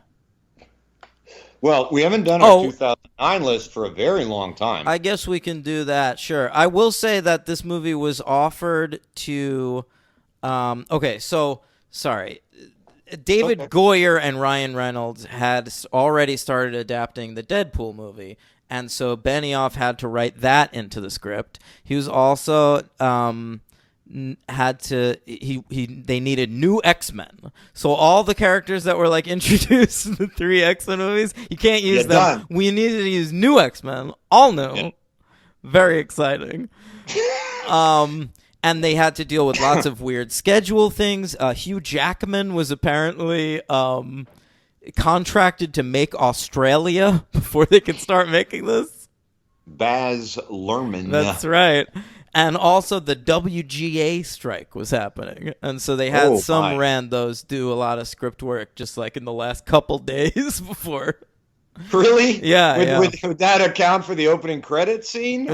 Well, we haven't done our 2009 list for a very long time. I guess we can do that, sure. I will say that this movie was offered to... sorry. David Goyer and Ryan Reynolds had already started adapting the Deadpool movie, and so Benioff had to write that into the script. He was also... they needed new X-Men. So all the characters that were like introduced in the 3 X-Men movies, you can't use them. Done. We needed to use new X-Men, all new. Yeah. Very exciting. And they had to deal with lots of weird schedule things. Hugh Jackman was apparently contracted to make Australia before they could start making this. Baz Luhrmann. That's right. And also the WGA strike was happening. And so they had some randos do a lot of script work just like in the last couple days before. Really? Yeah, Would that account for the opening credit scene?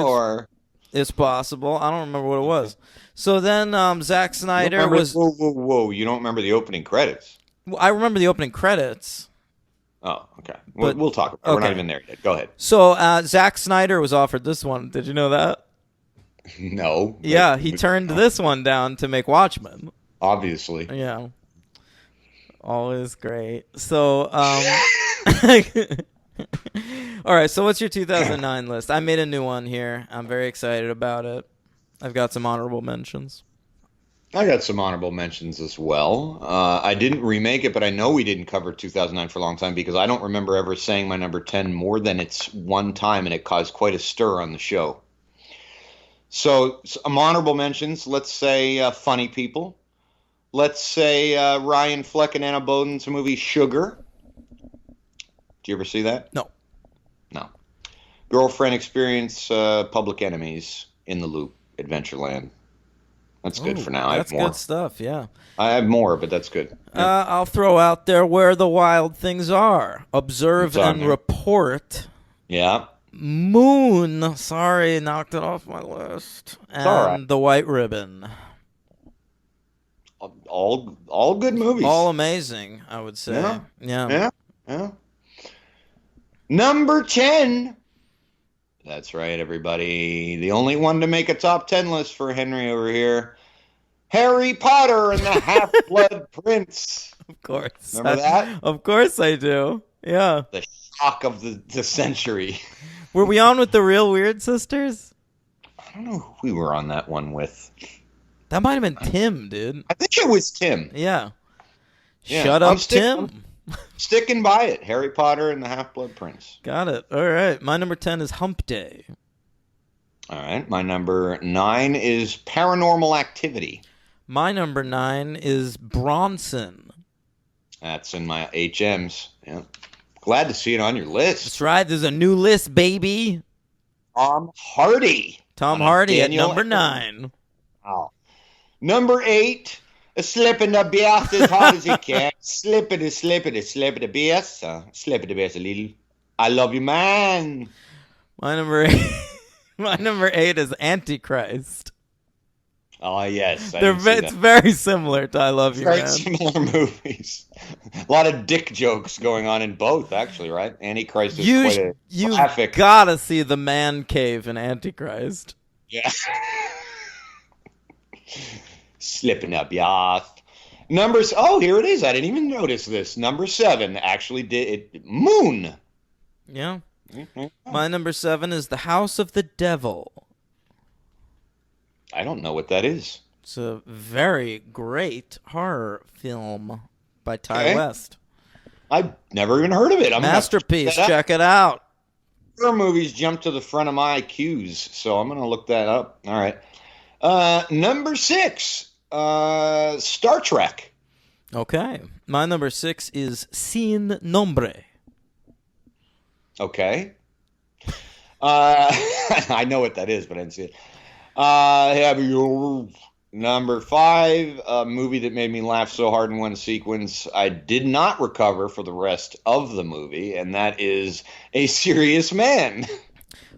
It's possible. I don't remember what it was. So then Zack Snyder was... Whoa. You don't remember the opening credits? Well, I remember the opening credits. Oh, okay. We'll talk about it. We're not even there yet. Go ahead. So Zack Snyder was offered this one. Did you know that? No. Yeah, he turned this one down to make Watchmen. Obviously. Yeah. Always great. So, all right, so what's your 2009 list? I made a new one here. I'm very excited about it. I've got some honorable mentions. I got some honorable mentions as well. I didn't remake it, but I know we didn't cover 2009 for a long time because I don't remember ever saying my number 10 more than it's one time, and it caused quite a stir on the show. So some honorable mentions, let's say Funny People. Let's say Ryan Fleck and Anna Boden's movie Sugar. Do you ever see that? No. Girlfriend Experience, Public Enemies, In the Loop, Adventureland. That's good for now. I have more. That's good stuff, yeah. I have more, but that's good. Yeah. I'll throw out there Where the Wild Things Are. Observe and Report. Yeah. Moon. Sorry, knocked it off my list. And all right. The White Ribbon. All good movies. All amazing, I would say. Yeah. Number 10. That's right, everybody. The only one to make a top 10 list for Henry over here. Harry Potter and the Half-Blood Prince. Of course. Remember that? Of course I do. Yeah. The shock of the century. Were we on with the Real Weird Sisters? I don't know who we were on that one with. That might have been Tim, dude. I think it was Tim. Yeah. Shut up, Tim. Sticking by it. Harry Potter and the Half-Blood Prince. Got it. All right. My number 10 is Hump Day. All right. My number 9 is Paranormal Activity. My number 9 is Bronson. That's in my HMs. Yeah. Glad to see it on your list. That's right. There's a new list, baby. Tom Hardy. Tom Hardy at number 9. Wow. Number 8. Slipping the best as hard as he can. Slipping the best. Slipping the best a little. I love you, man. My number 8. My number 8 is Antichrist. Oh, yes. It's very similar to I Love You, Man. Very similar movies. A lot of dick jokes going on in both, actually, right? Antichrist is quite a graphic. You gotta see the man cave in Antichrist. Yeah. Slipping up, yeah. Numbers. Oh, here it is. I didn't even notice this. Number 7 actually did it. Moon. Yeah. Mm-hmm. My number 7 is The House of the Devil. I don't know what that is. It's a very great horror film by Ty West. I've never even heard of it. Masterpiece. Check it out. Horror movies jump to the front of my queues, so I'm going to look that up. All right. Number 6, Star Trek. Okay. My number 6 is Sin Nombre. Okay. I know what that is, but I didn't see it. Number 5, a movie that made me laugh so hard in one sequence I did not recover for the rest of the movie, and that is A Serious Man.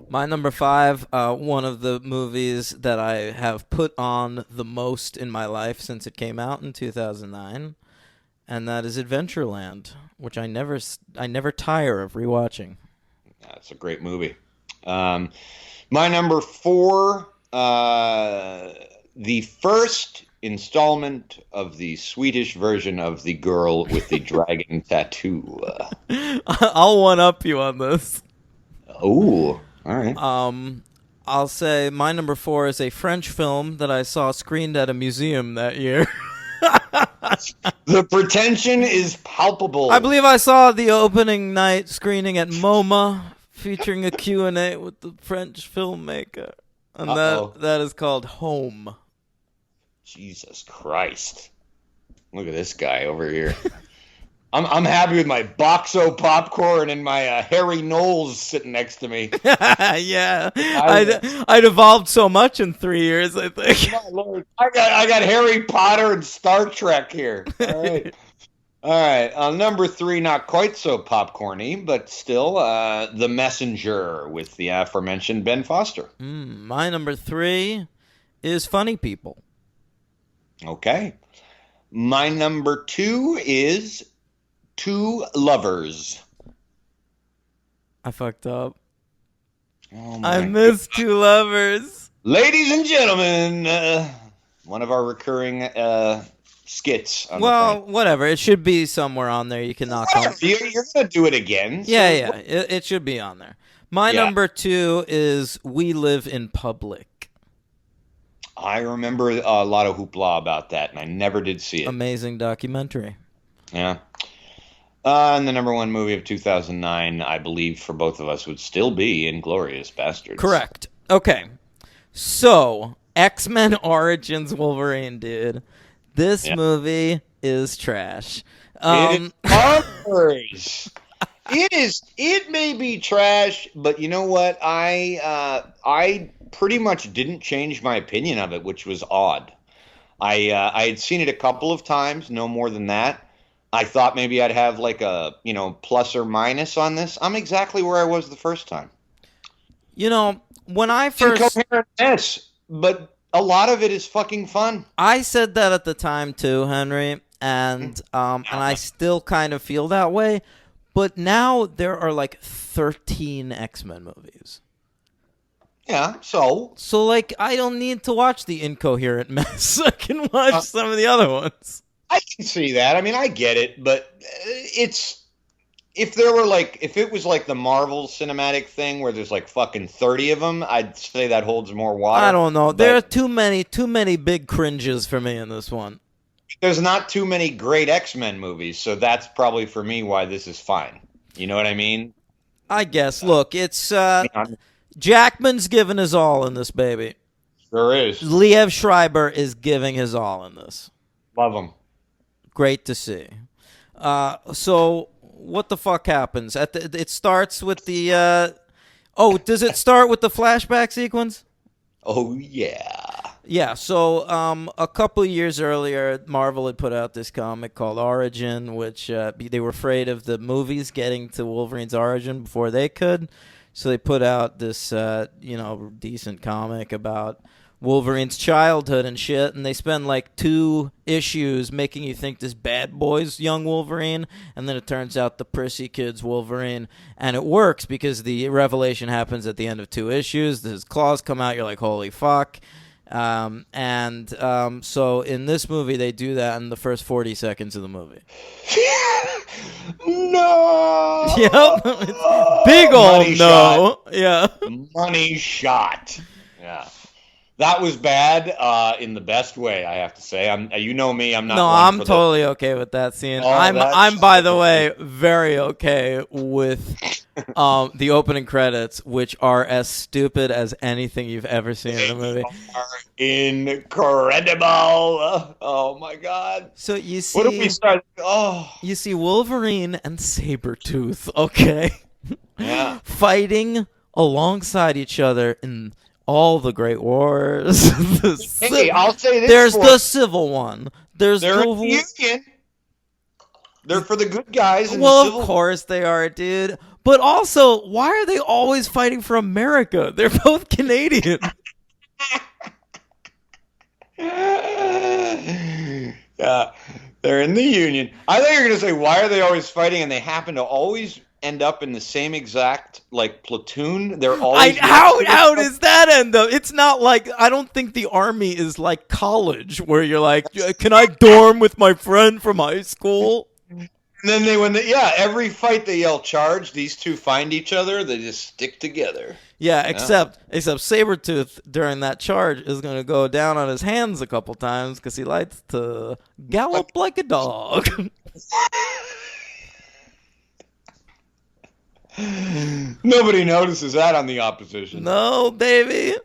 My number 5, one of the movies that I have put on the most in my life since it came out in 2009, and that is Adventureland, which I never tire of rewatching. That's a great movie. My number 4, the first installment of the Swedish version of The Girl with the Dragon Tattoo. I'll one-up you on this. Oh, all right. I'll say my number 4 is a French film that I saw screened at a museum that year. The pretension is palpable. I believe I saw the opening night screening at MoMA featuring a Q&A with the French filmmaker. And that is called Home. Jesus Christ. Look at this guy over here. I'm happy with my Boxo popcorn and my Harry Knowles sitting next to me. Yeah, I'd evolved so much in 3 years, I think. My Lord, I got Harry Potter and Star Trek here. All right. All right, number 3, not quite so popcorny, but still, The Messenger with the aforementioned Ben Foster. My number 3 is Funny People. Okay. My number 2 is Two Lovers. I fucked up. Oh I missed Two Lovers. Ladies and gentlemen, one of our recurring skits. Well, whatever. It should be somewhere on there. You can knock on. You're going to do it again. Yeah. It should be on there. My number 2 is We Live in Public. I remember a lot of hoopla about that, and I never did see it. Amazing documentary. Yeah. And the number 1 movie of 2009, I believe, for both of us would still be Inglourious Basterds. Correct. Okay. So, X-Men Origins Wolverine, dude. This movie is trash. It is garbage. It may be trash, but you know what? I pretty much didn't change my opinion of it, which was odd. I had seen it a couple of times, no more than that. I thought maybe I'd have like a, plus or minus on this. I'm exactly where I was the first time. When I first... Incoherent mess, but a lot of it is fucking fun. I said that at the time too, Henry, and I still kind of feel that way. But now there are like 13 X-Men movies. Yeah, so like I don't need to watch the incoherent mess. I can watch some of the other ones. I can see that. I mean, I get it, but if it was like the Marvel cinematic thing where there's like fucking 30 of them, I'd say that holds more water. I don't know. There are too many big cringes for me in this one. There's not too many great X-Men movies, so that's probably for me why this is fine. You know what I mean? I guess. Look, it's Jackman's giving his all in this, baby. Sure is. Liev Schreiber is giving his all in this. Love him. Great to see. So what the fuck happens? It starts with the... does it start with the flashback sequence? Oh, yeah. Yeah, so a couple of years earlier, Marvel had put out this comic called Origin, which they were afraid of the movies getting to Wolverine's origin before they could. So they put out this, decent comic about Wolverine's childhood and shit, and they spend like 2 issues making you think this bad boy's young Wolverine, and then it turns out the prissy kid's Wolverine, and it works because the revelation happens at the end of 2 issues. His claws come out, you're like, holy fuck. So in this movie, they do that in the first 40 seconds of the movie. No! Yep. Big old no. Shot. Yeah. Money shot. Yeah. That was bad in the best way, I have to say. You know me, I'm not. No, I'm totally okay with that scene. I'm by the way very okay with the opening credits, which are as stupid as anything you've ever seen in a movie. Are incredible. Oh my god. So you see, what if we start? Oh, you see Wolverine and Sabretooth, okay? Yeah. Fighting alongside each other in all the great wars. Hey, I'll say this. There's the Civil One. They're the Union. They're for the good guys. Well, of course they are, dude. But also, why are they always fighting for America? They're both Canadian. Yeah, they're in the Union. I thought you were going to say, why are they always fighting? And they happen to always end up in the same exact platoon. They're always how does that end up? It's not like, I don't think the army is like college where you're like, can I dorm with my friend from high school? And then every fight they yell charge. These two find each other. They just stick together. Yeah, except Sabretooth during that charge is going to go down on his hands a couple times because he likes to gallop like a dog. Nobody notices that on the opposition. No, baby.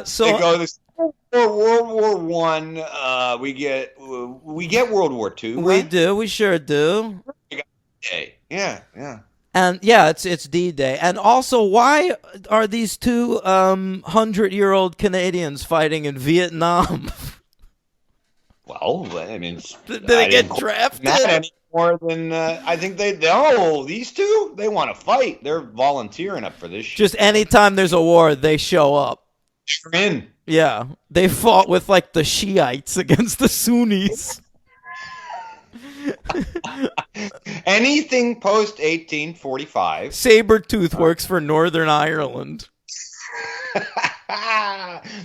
So they go this World War One. We get World War Two. Right? We do. We sure do. We got D-Day. Yeah, yeah. And yeah, it's D-Day. And also, why are these two 100-year-old Canadians fighting in Vietnam? Well, I mean, Did they I get didn't drafted? not any more than I think they. Oh, these two, they want to fight. They're volunteering up for this shit. Just anytime there's a war, they show up. They're in. Yeah, they fought with like the Shiites against the Sunnis. Anything post 1845. Sabretooth works for Northern Ireland.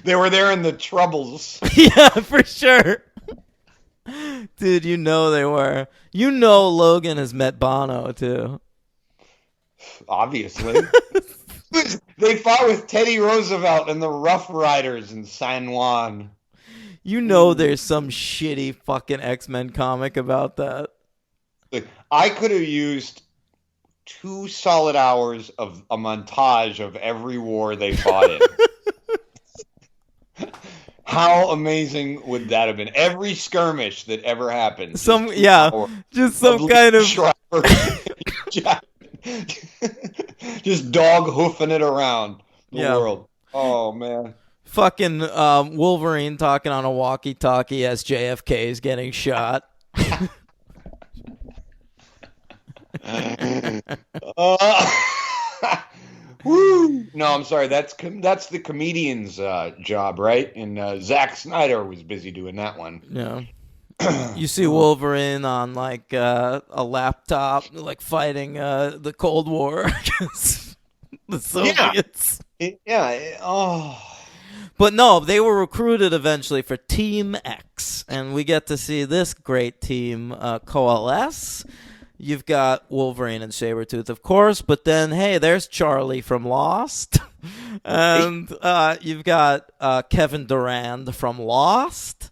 They were there in the Troubles. Yeah, for sure. Dude, you know they were. You know Logan has met Bono, too. Obviously. They fought with Teddy Roosevelt and the Rough Riders in San Juan. You know there's some shitty fucking X-Men comic about that. Look, I could have used 2 solid hours of a montage of every war they fought in. How amazing would that have been? Every skirmish that ever happened. Just some kind of just dog hoofing it around the world. Oh man. Fucking Wolverine talking on a walkie-talkie as JFK is getting shot. Woo! No, I'm sorry. That's the comedian's job, right? And Zack Snyder was busy doing that one. Yeah. You see Wolverine on like a laptop, like fighting the Cold War against the Soviets. Yeah. But no, they were recruited eventually for Team X, and we get to see this great team coalesce. You've got Wolverine and Sabretooth, of course, but then, hey, there's Charlie from Lost. And you've got Kevin Durand from Lost.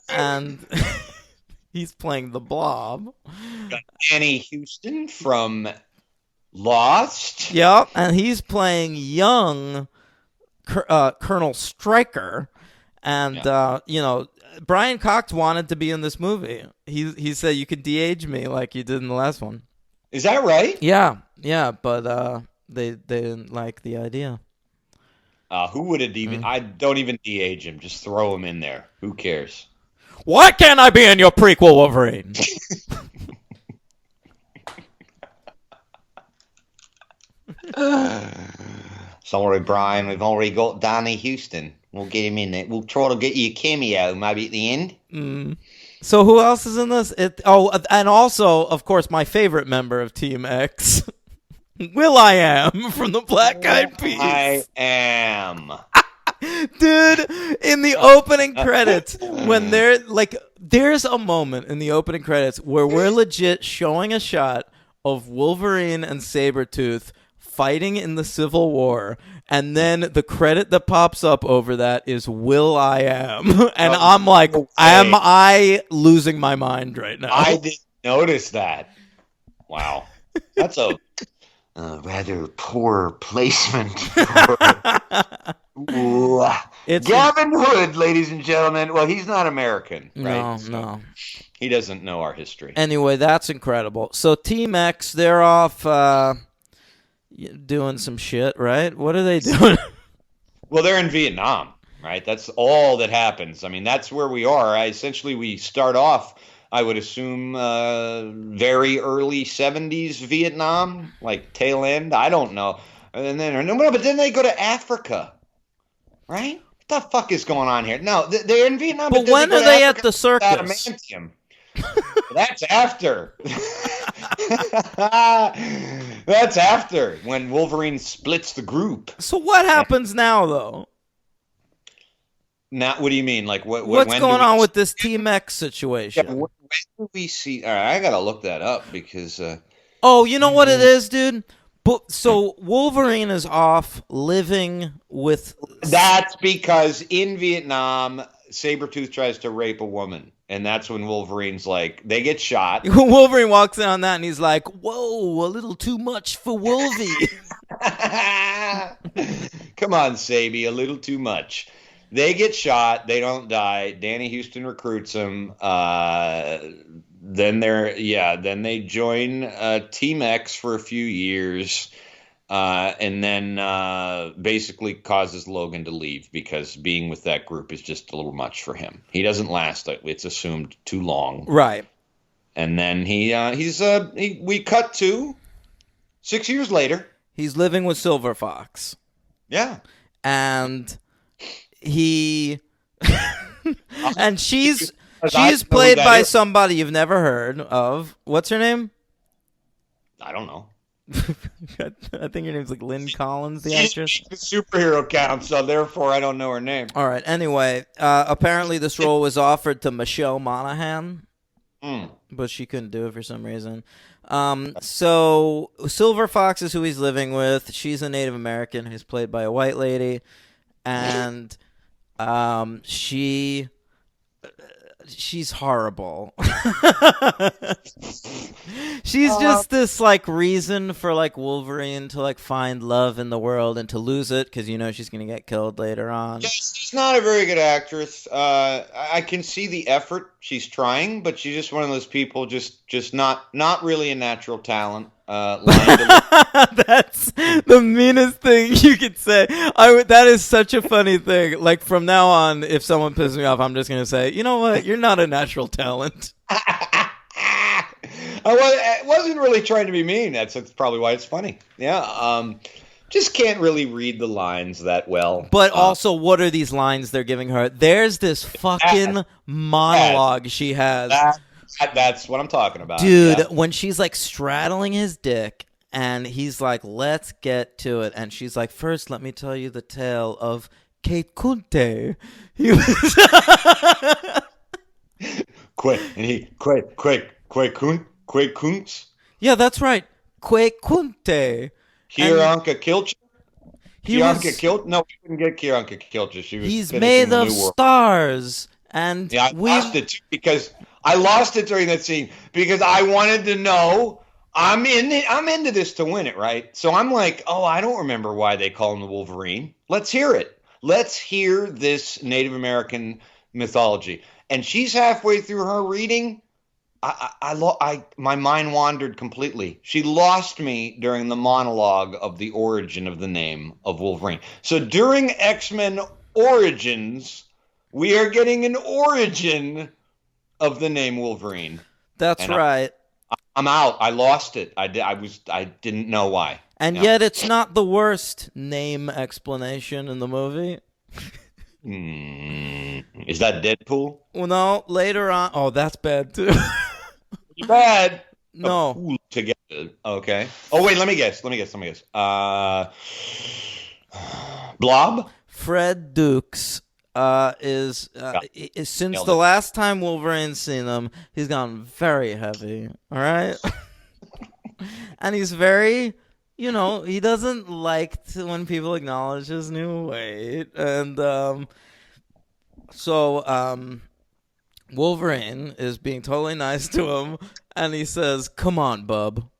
And he's playing the Blob. Got Danny Houston from Lost. Yep, and he's playing young Colonel Stryker. And, Brian Cox wanted to be in this movie. He said, you could de-age me like you did in the last one. Is that right? Yeah, but they didn't like the idea. Who would it even... I don't even de-age him. Just throw him in there. Who cares? Why can't I be in your prequel, Wolverine? Sorry, Brian. We've already got Danny Houston. We'll get him in there. We'll try to get you a cameo maybe at the end. So who else is in this? And also, of course, my favorite member of Team X, Will.i.am from the Black Eyed Peas. I am. Dude, in the opening credits, when there's a moment in the opening credits where we're legit showing a shot of Wolverine and Sabretooth fighting in the Civil War, and then the credit that pops up over that is Will.i.am. And I'm like, am I losing my mind right now? I didn't notice that. Wow. That's a rather poor placement. Gavin Hood, ladies and gentlemen. Well, he's not American, right? No. He doesn't know our history. Anyway, that's incredible. So Team X, they're off doing some shit, right? What are they doing? Well, they're in Vietnam, right? That's all that happens. I mean, that's where we are. Essentially, we start off, I would assume, very early 70s Vietnam, like tail end. I don't know. But then they go to Africa, right? What the fuck is going on here? No, they're in Vietnam. But when are they at the circus? That's after. That's after when Wolverine splits the group. So what happens now, though? Now, what do you mean? Like what's going on with this Team X situation? Yeah, when do we see? All right, I gotta look that up because. Oh, you know what it is, dude. So Wolverine is off living with. That's because in Vietnam, Sabretooth tries to rape a woman. And that's when Wolverine's like, they get shot. Wolverine walks in on that and he's like, whoa, a little too much for Wolvie. Come on, Saby, a little too much. They get shot. They don't die. Danny Houston recruits them. then they join Team X for a few years, and then basically causes Logan to leave because being with that group is just a little much for him. He doesn't last; it's assumed too long. Right. And then we cut to 6 years later. He's living with Silver Fox. Yeah. And he and she's Played by somebody you've never heard of. What's her name? I don't know. I think her name's like Lynn Collins, the actress. She's the superhero count, so therefore I don't know her name. All right. Anyway, apparently this role was offered to Michelle Monaghan, but she couldn't do it for some reason. So Silver Fox is who he's living with. She's a Native American who's played by a white lady, and she's horrible. She's just this like reason for like Wolverine to like find love in the world and to lose it because she's gonna get killed later on. Yeah, she's not a very good actress. I can see the effort she's trying, but she's just one of those people just not really a natural talent. That's the meanest thing you could say. That is such a funny thing. Like from now on, if someone pisses me off, I'm just gonna say, you know what? You're not a natural talent. I wasn't really trying to be mean. That's probably why it's funny. Yeah. Just can't really read the lines that well. But also, what are these lines they're giving her? There's this fucking monologue she has. That's what I'm talking about. Dude, when she's like straddling his dick and he's like, let's get to it. And she's like, first, let me tell you the tale of Kate Kunte. He was Quake Kunts? Yeah, that's right. Quake Kunte. Kieranka Kilcher? Kieranka Kilcher? No, we couldn't get Kieranka Kilcher. He's made of stars. And I lost it too because I lost it during that scene because I wanted to know. I'm into this to win it, right? So I'm like, oh, I don't remember why they call him the Wolverine. Let's hear it. Let's hear this Native American mythology. And she's halfway through her reading. My mind wandered completely. She lost me during the monologue of the origin of the name of Wolverine. So during X-Men Origins, we are getting an origin of the name Wolverine. That's right. I'm out. I lost it. I didn't know why. And yet it's not the worst name explanation in the movie. Is that Deadpool? Well, no, later on. Oh, that's bad too. Bad. No. Together. Okay. Oh wait, let me guess. Blob? Fred Dukes is since the last time Wolverine's seen him, he's gone very heavy. All right. And he's very, he doesn't like when people acknowledge his new weight. And so Wolverine is being totally nice to him, and he says, "Come on, bub."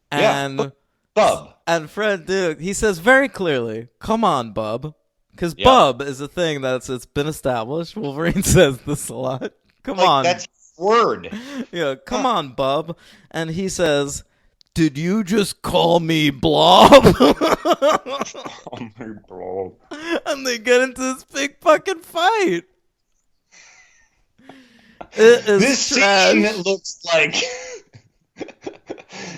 And bub. And Fred Duke, he says very clearly, "Come on, bub." Because bub is a thing it's been established. Wolverine says this a lot. Come on. That's a word. Yeah, come on, bub. And he says, "Did you just call me Blob?" Oh my Blob. And they get into this big fucking fight. This scene looks like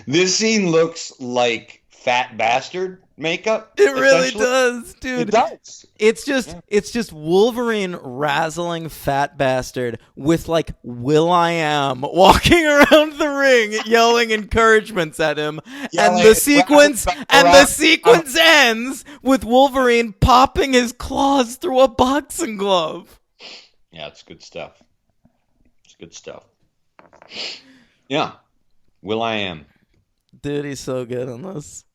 this scene looks like Fat Bastard makeup. It really does, dude. It does. It's just Wolverine razzling Fat Bastard with like Will.i.am walking around the ring yelling encouragements at him. And the sequence ends with Wolverine popping his claws through a boxing glove. Yeah, it's good stuff. Good stuff. Yeah. Will.i.am. Dude, he's so good on this.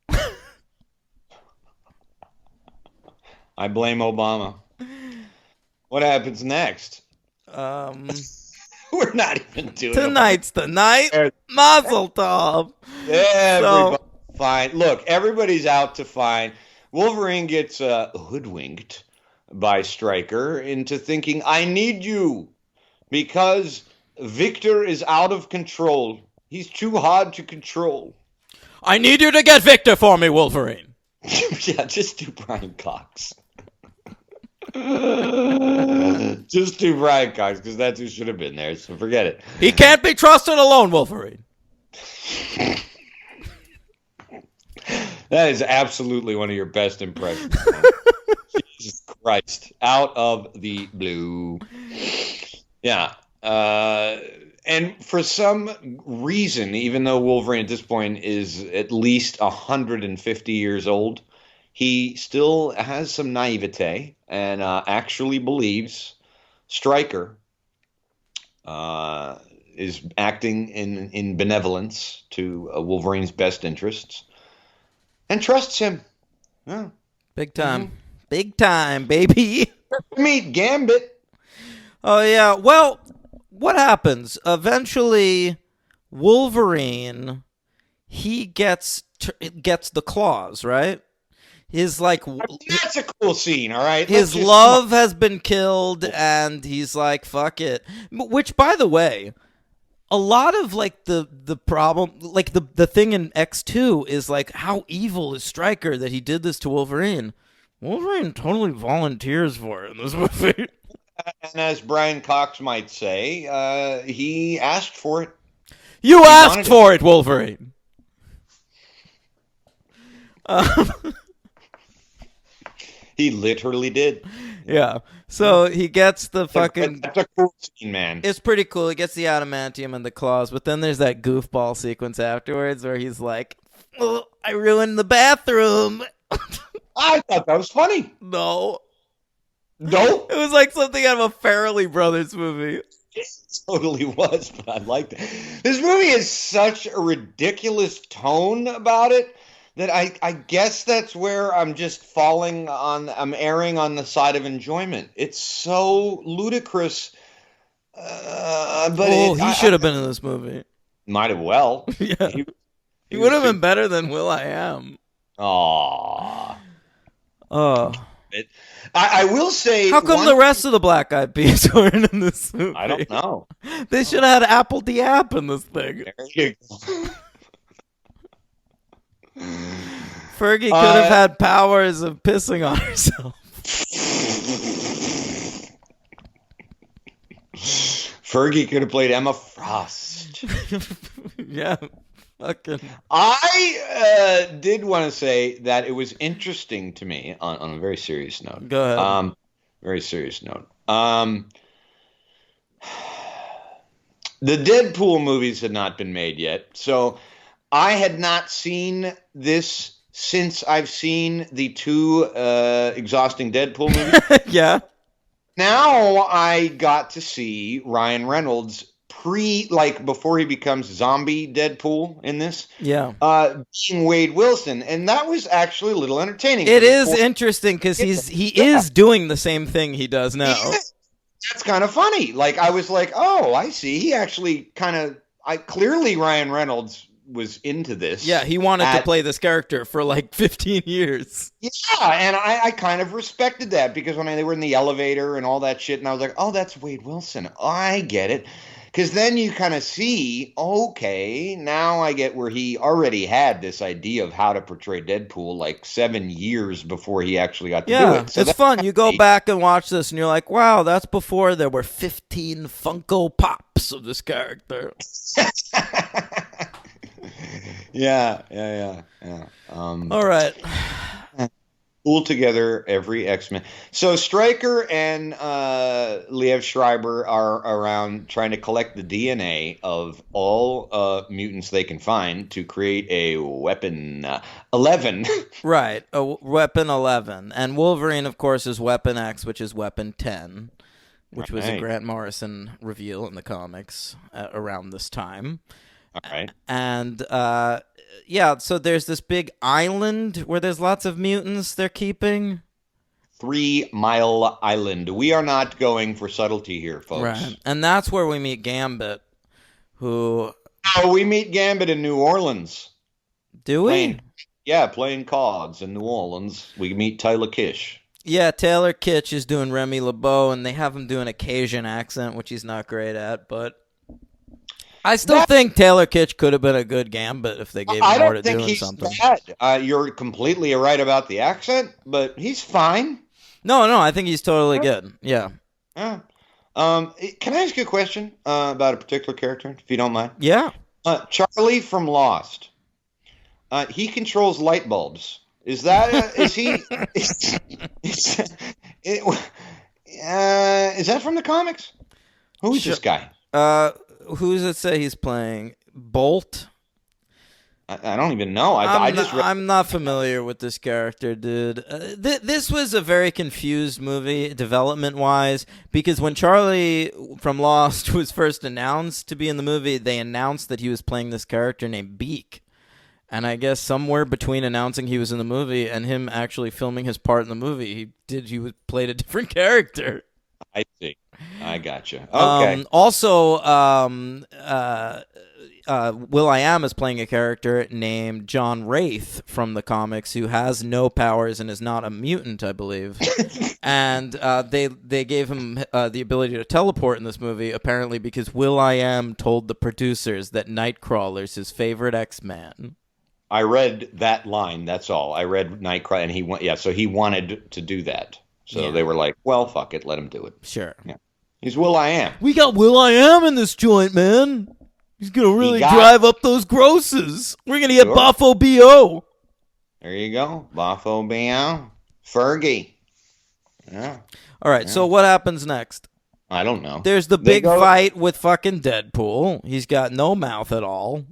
I blame Obama. What happens next? We're not even doing it. Tonight's the night. Mazel tov. Fine. Look, everybody's out to find. Wolverine gets hoodwinked by Stryker into thinking, I need you. Because Victor is out of control. He's too hard to control. I need you to get Victor for me, Wolverine. Yeah, just do Brian Cox. Just do Brian Cox, because that's who should have been there, so forget it. He can't be trusted alone, Wolverine. That is absolutely one of your best impressions. Jesus Christ. Out of the blue. Yeah. And for some reason, even though Wolverine at this point is at least 150 years old, he still has some naivete and actually believes Stryker is acting in benevolence to Wolverine's best interests and trusts him. Yeah. Big time. Big time, baby. Meet Gambit. Oh, yeah. Well, what happens? Eventually, Wolverine, he gets the claws, right? His that's a cool scene, all right? His love has been killed, and he's like, fuck it. Which, by the way, a lot of the problem, the thing in X2 is how evil is Stryker that he did this to Wolverine. Wolverine totally volunteers for it in this movie. And as Brian Cox might say, he asked for it. You asked for it, Wolverine. He literally did. Yeah. So he gets the fucking... That's a cool scene, man. It's pretty cool. He gets the adamantium and the claws, but then there's that goofball sequence afterwards where he's like, oh, I ruined the bathroom. I thought that was funny. No. No? It was like something out of a Farrelly Brothers movie. It totally was, but I liked it. This movie has such a ridiculous tone about it that I guess that's where I'm just I'm erring on the side of enjoyment. It's so ludicrous. But he should have been in this movie. Might have well. Yeah. He would have been better than Will.i.am. Aww. Oh. I will say... How come the rest of the Black Eyed Peas weren't in this movie? I don't know. They should have had Apple Diap in this thing. There you go. Fergie could have had powers of pissing on herself. Fergie could have played Emma Frost. Yeah. Fucking. I did want to say that it was interesting to me on a very serious note. Go ahead. Very serious note. The Deadpool movies had not been made yet, so I had not seen this since I've seen the two exhausting Deadpool movies. Yeah. Now I got to see Ryan Reynolds before he becomes zombie Deadpool in this. Yeah. Being Wade Wilson, and that was actually a little entertaining. It is interesting because he is doing the same thing he does now. That's kind of funny. I was like, oh, I see. He actually clearly Ryan Reynolds was into this. Yeah, he wanted to play this character for 15 years. Yeah, and I kind of respected that because when they were in the elevator and all that shit, and I was like, oh, that's Wade Wilson. I get it. Because then you kind of see, okay, now I get where he already had this idea of how to portray Deadpool 7 years before he actually got to do it. So it's fun. You go back and watch this and you're like, wow, that's before there were 15 Funko Pops of this character. Yeah. All right. Pull together every X-Men. So Stryker and Liev Schreiber are around trying to collect the DNA of all mutants they can find to create a weapon 11. Right, a weapon 11. And Wolverine, of course, is Weapon X, which is Weapon 10, which was a Grant Morrison reveal in the comics around this time. All right. And so there's this big island where there's lots of mutants they're keeping. 3 Mile Island. We are not going for subtlety here, folks. Right. And that's where we meet Gambit, who... Oh, we meet Gambit in New Orleans. Do we? Playing cards in New Orleans. We meet Taylor Kitsch. Yeah, Taylor Kitsch is doing Remy LeBeau, and they have him doing a Cajun accent, which he's not great at, but... I still think Taylor Kitsch could have been a good Gambit if they gave him more to doing something. I don't think he's bad. You're completely right about the accent, but he's fine. No, I think he's totally good. Yeah. Yeah. Can I ask you a question about a particular character, if you don't mind? Yeah. Charlie from Lost. He controls light bulbs. Is that is he? Is that from the comics? Who's this guy? Who does it say he's playing? Bolt? I don't even know. I'm not familiar with this character, dude. This was a very confused movie, development-wise, because when Charlie from Lost was first announced to be in the movie, they announced that he was playing this character named Beak. And I guess somewhere between announcing he was in the movie and him actually filming his part in the movie, he played a different character. I see. I gotcha. Okay. Also, Will.i.am is playing a character named John Wraith from the comics who has no powers and is not a mutant, I believe. And they gave him the ability to teleport in this movie, apparently because Will.i.am told the producers that Nightcrawler's his favorite X-Man. I read that line, that's all. I read Nightcrawler, and so he wanted to do that. So they were like, well, fuck it, let him do it. Sure. Yeah. He's Will.i.am. We got Will.i.am in this joint, man. He's going to really drive up those grosses. We're going to get Boffo B.O. There you go. Boffo B.O. Fergie. Yeah. All right, so what happens next? I don't know. There's the big fight with fucking Deadpool. He's got no mouth at all.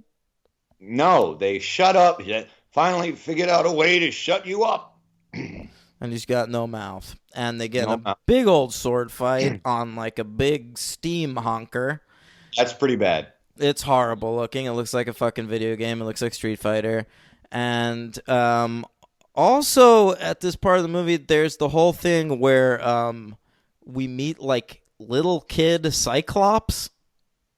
No, they shut up. Finally figured out a way to shut you up. And he's got no mouth. And they get big old sword fight on like a big steam honker. That's pretty bad. It's horrible looking. It looks like a fucking video game. It looks like Street Fighter. And also at this part of the movie, there's the whole thing where we meet like little kid Cyclops.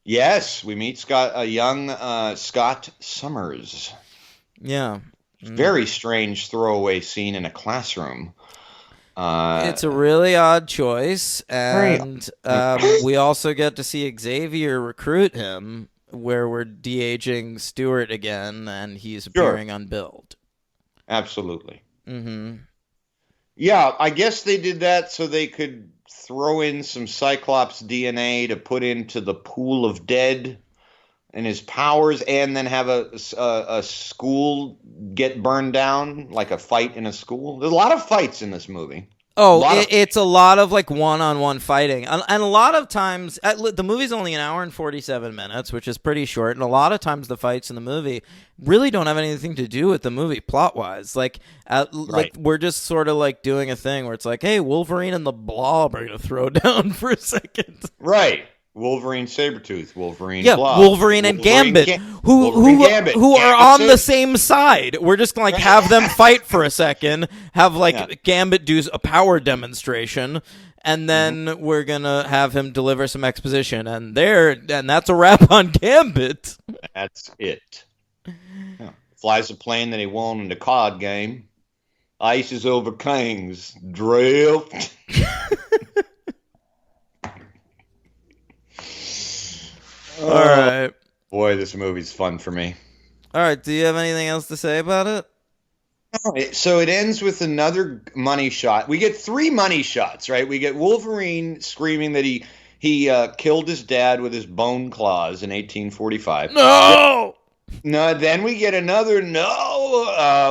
Yes, we meet a young Scott Summers. Yeah. Very strange throwaway scene in a classroom. It's a really odd choice, and we also get to see Xavier recruit him, where we're de-aging Stewart again, and he's appearing on Build. Absolutely. Mm-hmm. Yeah, I guess they did that so they could throw in some Cyclops DNA to put into the pool of dead and his powers, and then have a school get burned down, like a fight in a school. There's a lot of fights in this movie. Oh, it's a lot of like one-on-one fighting. And a lot of times, the movie's only an hour and 47 minutes, which is pretty short. And a lot of times the fights in the movie really don't have anything to do with the movie plot-wise. Like we're just sort of like doing a thing where it's like, hey, Wolverine and the Blob are going to throw down for a second. Right. Wolverine Sabretooth, Wolverine Blob. Wolverine and Gambit, who are on the same side. We're just going to like have them fight for a second, have like Gambit do a power demonstration, and then we're going to have him deliver some exposition, and that's a wrap on Gambit. That's it. Yeah. Flies a plane that he won in the card game. Ices over kings. Drift. All right. Boy, this movie's fun for me. All right. Do you have anything else to say about it? All right, so it ends with another money shot. We get 3 money shots, right? We get Wolverine screaming that he killed his dad with his bone claws in 1845. No! Then we get another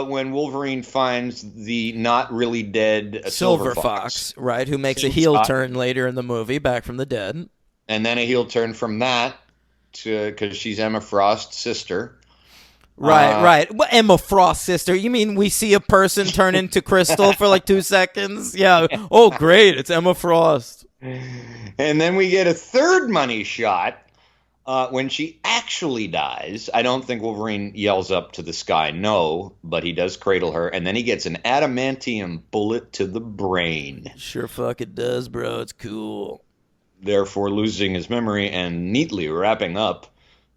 when Wolverine finds the not really dead Silver Fox, right? Who makes a heel turn later in the movie, back from the dead. And then a heel turn from that because she's Emma Frost's sister. Right. Well, Emma Frost's sister. You mean we see a person turn into Crystal for like 2 seconds? Yeah. Oh, great. It's Emma Frost. And then we get a third money shot when she actually dies. I don't think Wolverine yells up to the sky, no, but he does cradle her. And then he gets an adamantium bullet to the brain. Sure fucking does, bro. It's cool. Therefore losing his memory and neatly wrapping up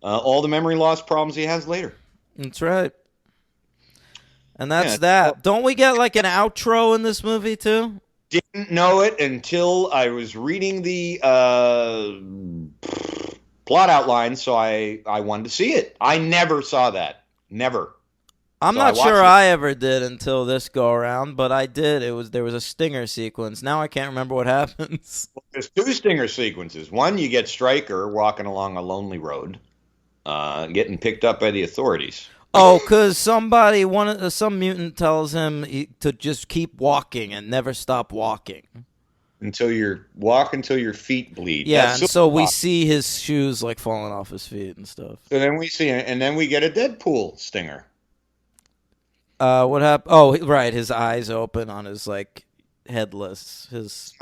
all the memory loss problems he has later. That's right. And that's that. Don't we get like an outro in this movie too? Didn't know it until I was reading the plot outline, so I wanted to see it. I never saw that. Never. I'm So not I watched sure it. I ever did until this go around, but I did. There was a stinger sequence. Now I can't remember what happens. There's two stinger sequences. One, you get Stryker walking along a lonely road, getting picked up by the authorities. Oh, because some mutant tells him to just keep walking and never stop walking. Until your feet bleed. Yeah, That's and so we awesome. see his shoes like falling off his feet and stuff. So then we see, and then we get a Deadpool stinger. What happened? Oh, right, his eyes open on his like headless. He's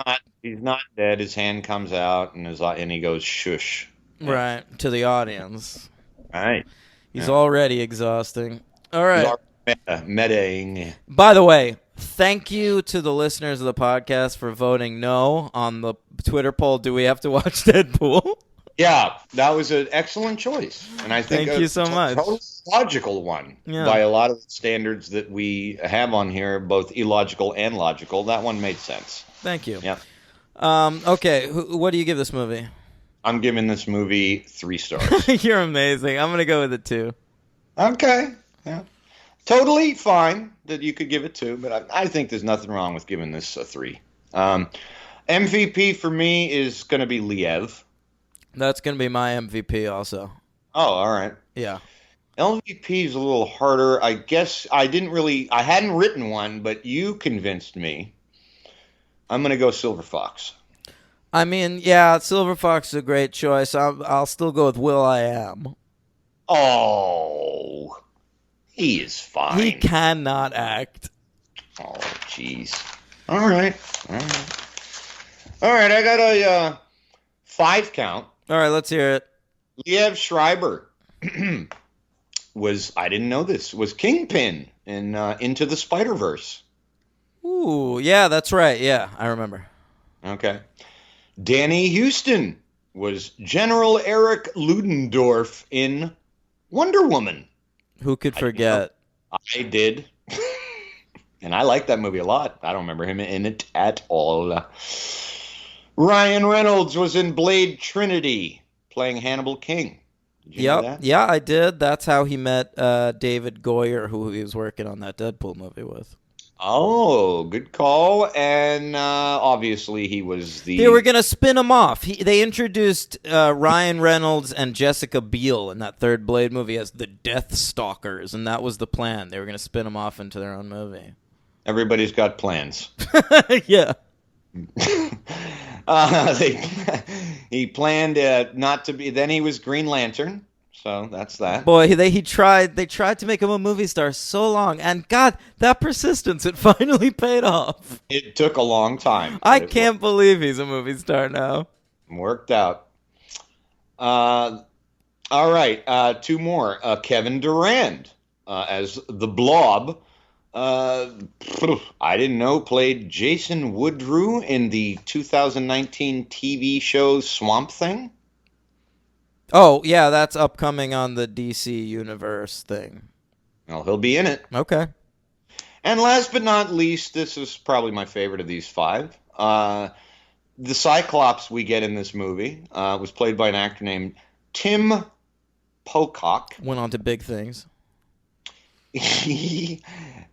not dead. His hand comes out, and he goes shush. Right to the audience. All right. He's already exhausting. All right. Metaing. By the way, thank you to the listeners of the podcast for voting no on the Twitter poll. Do we have to watch Deadpool? Yeah, that was an excellent choice, and I think Thank you so much. A totally logical one by a lot of the standards that we have on here, both illogical and logical. That one made sense. Thank you. Yeah. Okay, what do you give this movie? I'm giving this movie 3 stars. You're amazing. I'm gonna go with a 2. Okay. Yeah. Totally fine that you could give it 2, but I think there's nothing wrong with giving this a 3. MVP for me is going to be Liev. That's gonna be my MVP also. Oh, all right. Yeah. LVP is a little harder. I guess I hadn't written one, but you convinced me. I'm going to go Silver Fox. I mean, yeah, Silver Fox is a great choice. I'll still go with Will.i.am. Oh, he is fine. He cannot act. Oh, jeez. All right. I got a 5 count. All right, let's hear it. Liev Schreiber I didn't know this, was Kingpin in Into the Spider-Verse. Ooh, yeah, that's right. Yeah, I remember. Okay. Danny Houston was General Eric Ludendorff in Wonder Woman. Who could forget? I did. And I like that movie a lot. I don't remember him in it at all. Ryan Reynolds was in Blade Trinity, playing Hannibal King. Did you know that? Yeah, I did. That's how he met David Goyer, who he was working on that Deadpool movie with. Oh, good call. And obviously he was They were going to spin him off. They introduced Ryan Reynolds and Jessica Biel in that third Blade movie as the Death Stalkers, and that was the plan. They were going to spin him off into their own movie. Everybody's got plans. Yeah. He planned not to be. Then he was Green Lantern, so that's that. Boy, they tried to make him a movie star so long, and God, that persistence, it finally paid off. It took a long time. I can't believe he's a movie star now. Worked out. All right, 2 more. Kevin Durand as the Blob. I didn't know, played Jason Woodrue in the 2019 TV show Swamp Thing. Oh, yeah, that's upcoming on the DC Universe thing. Well, he'll be in it. Okay. And last but not least, this is probably my favorite of these 5. The Cyclops we get in this movie was played by an actor named Tim Pocock. Went on to big things. He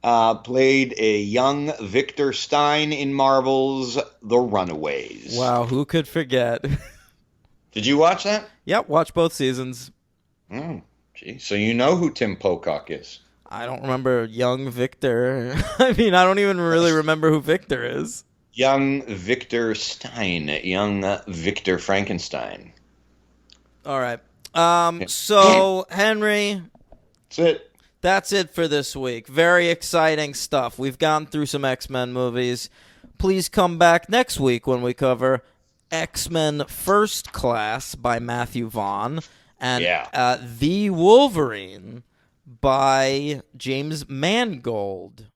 played a young Victor Stein in Marvel's The Runaways. Wow, who could forget? Did you watch that? Yep, watch both seasons. Gee, so you know who Tim Pocock is? I don't remember young Victor. I mean, I don't even really remember who Victor is. Young Victor Stein. Young Victor Frankenstein. All right. So, Henry. That's it. That's it for this week. Very exciting stuff. We've gone through some X-Men movies. Please come back next week when we cover X-Men First Class by Matthew Vaughn and The Wolverine by James Mangold.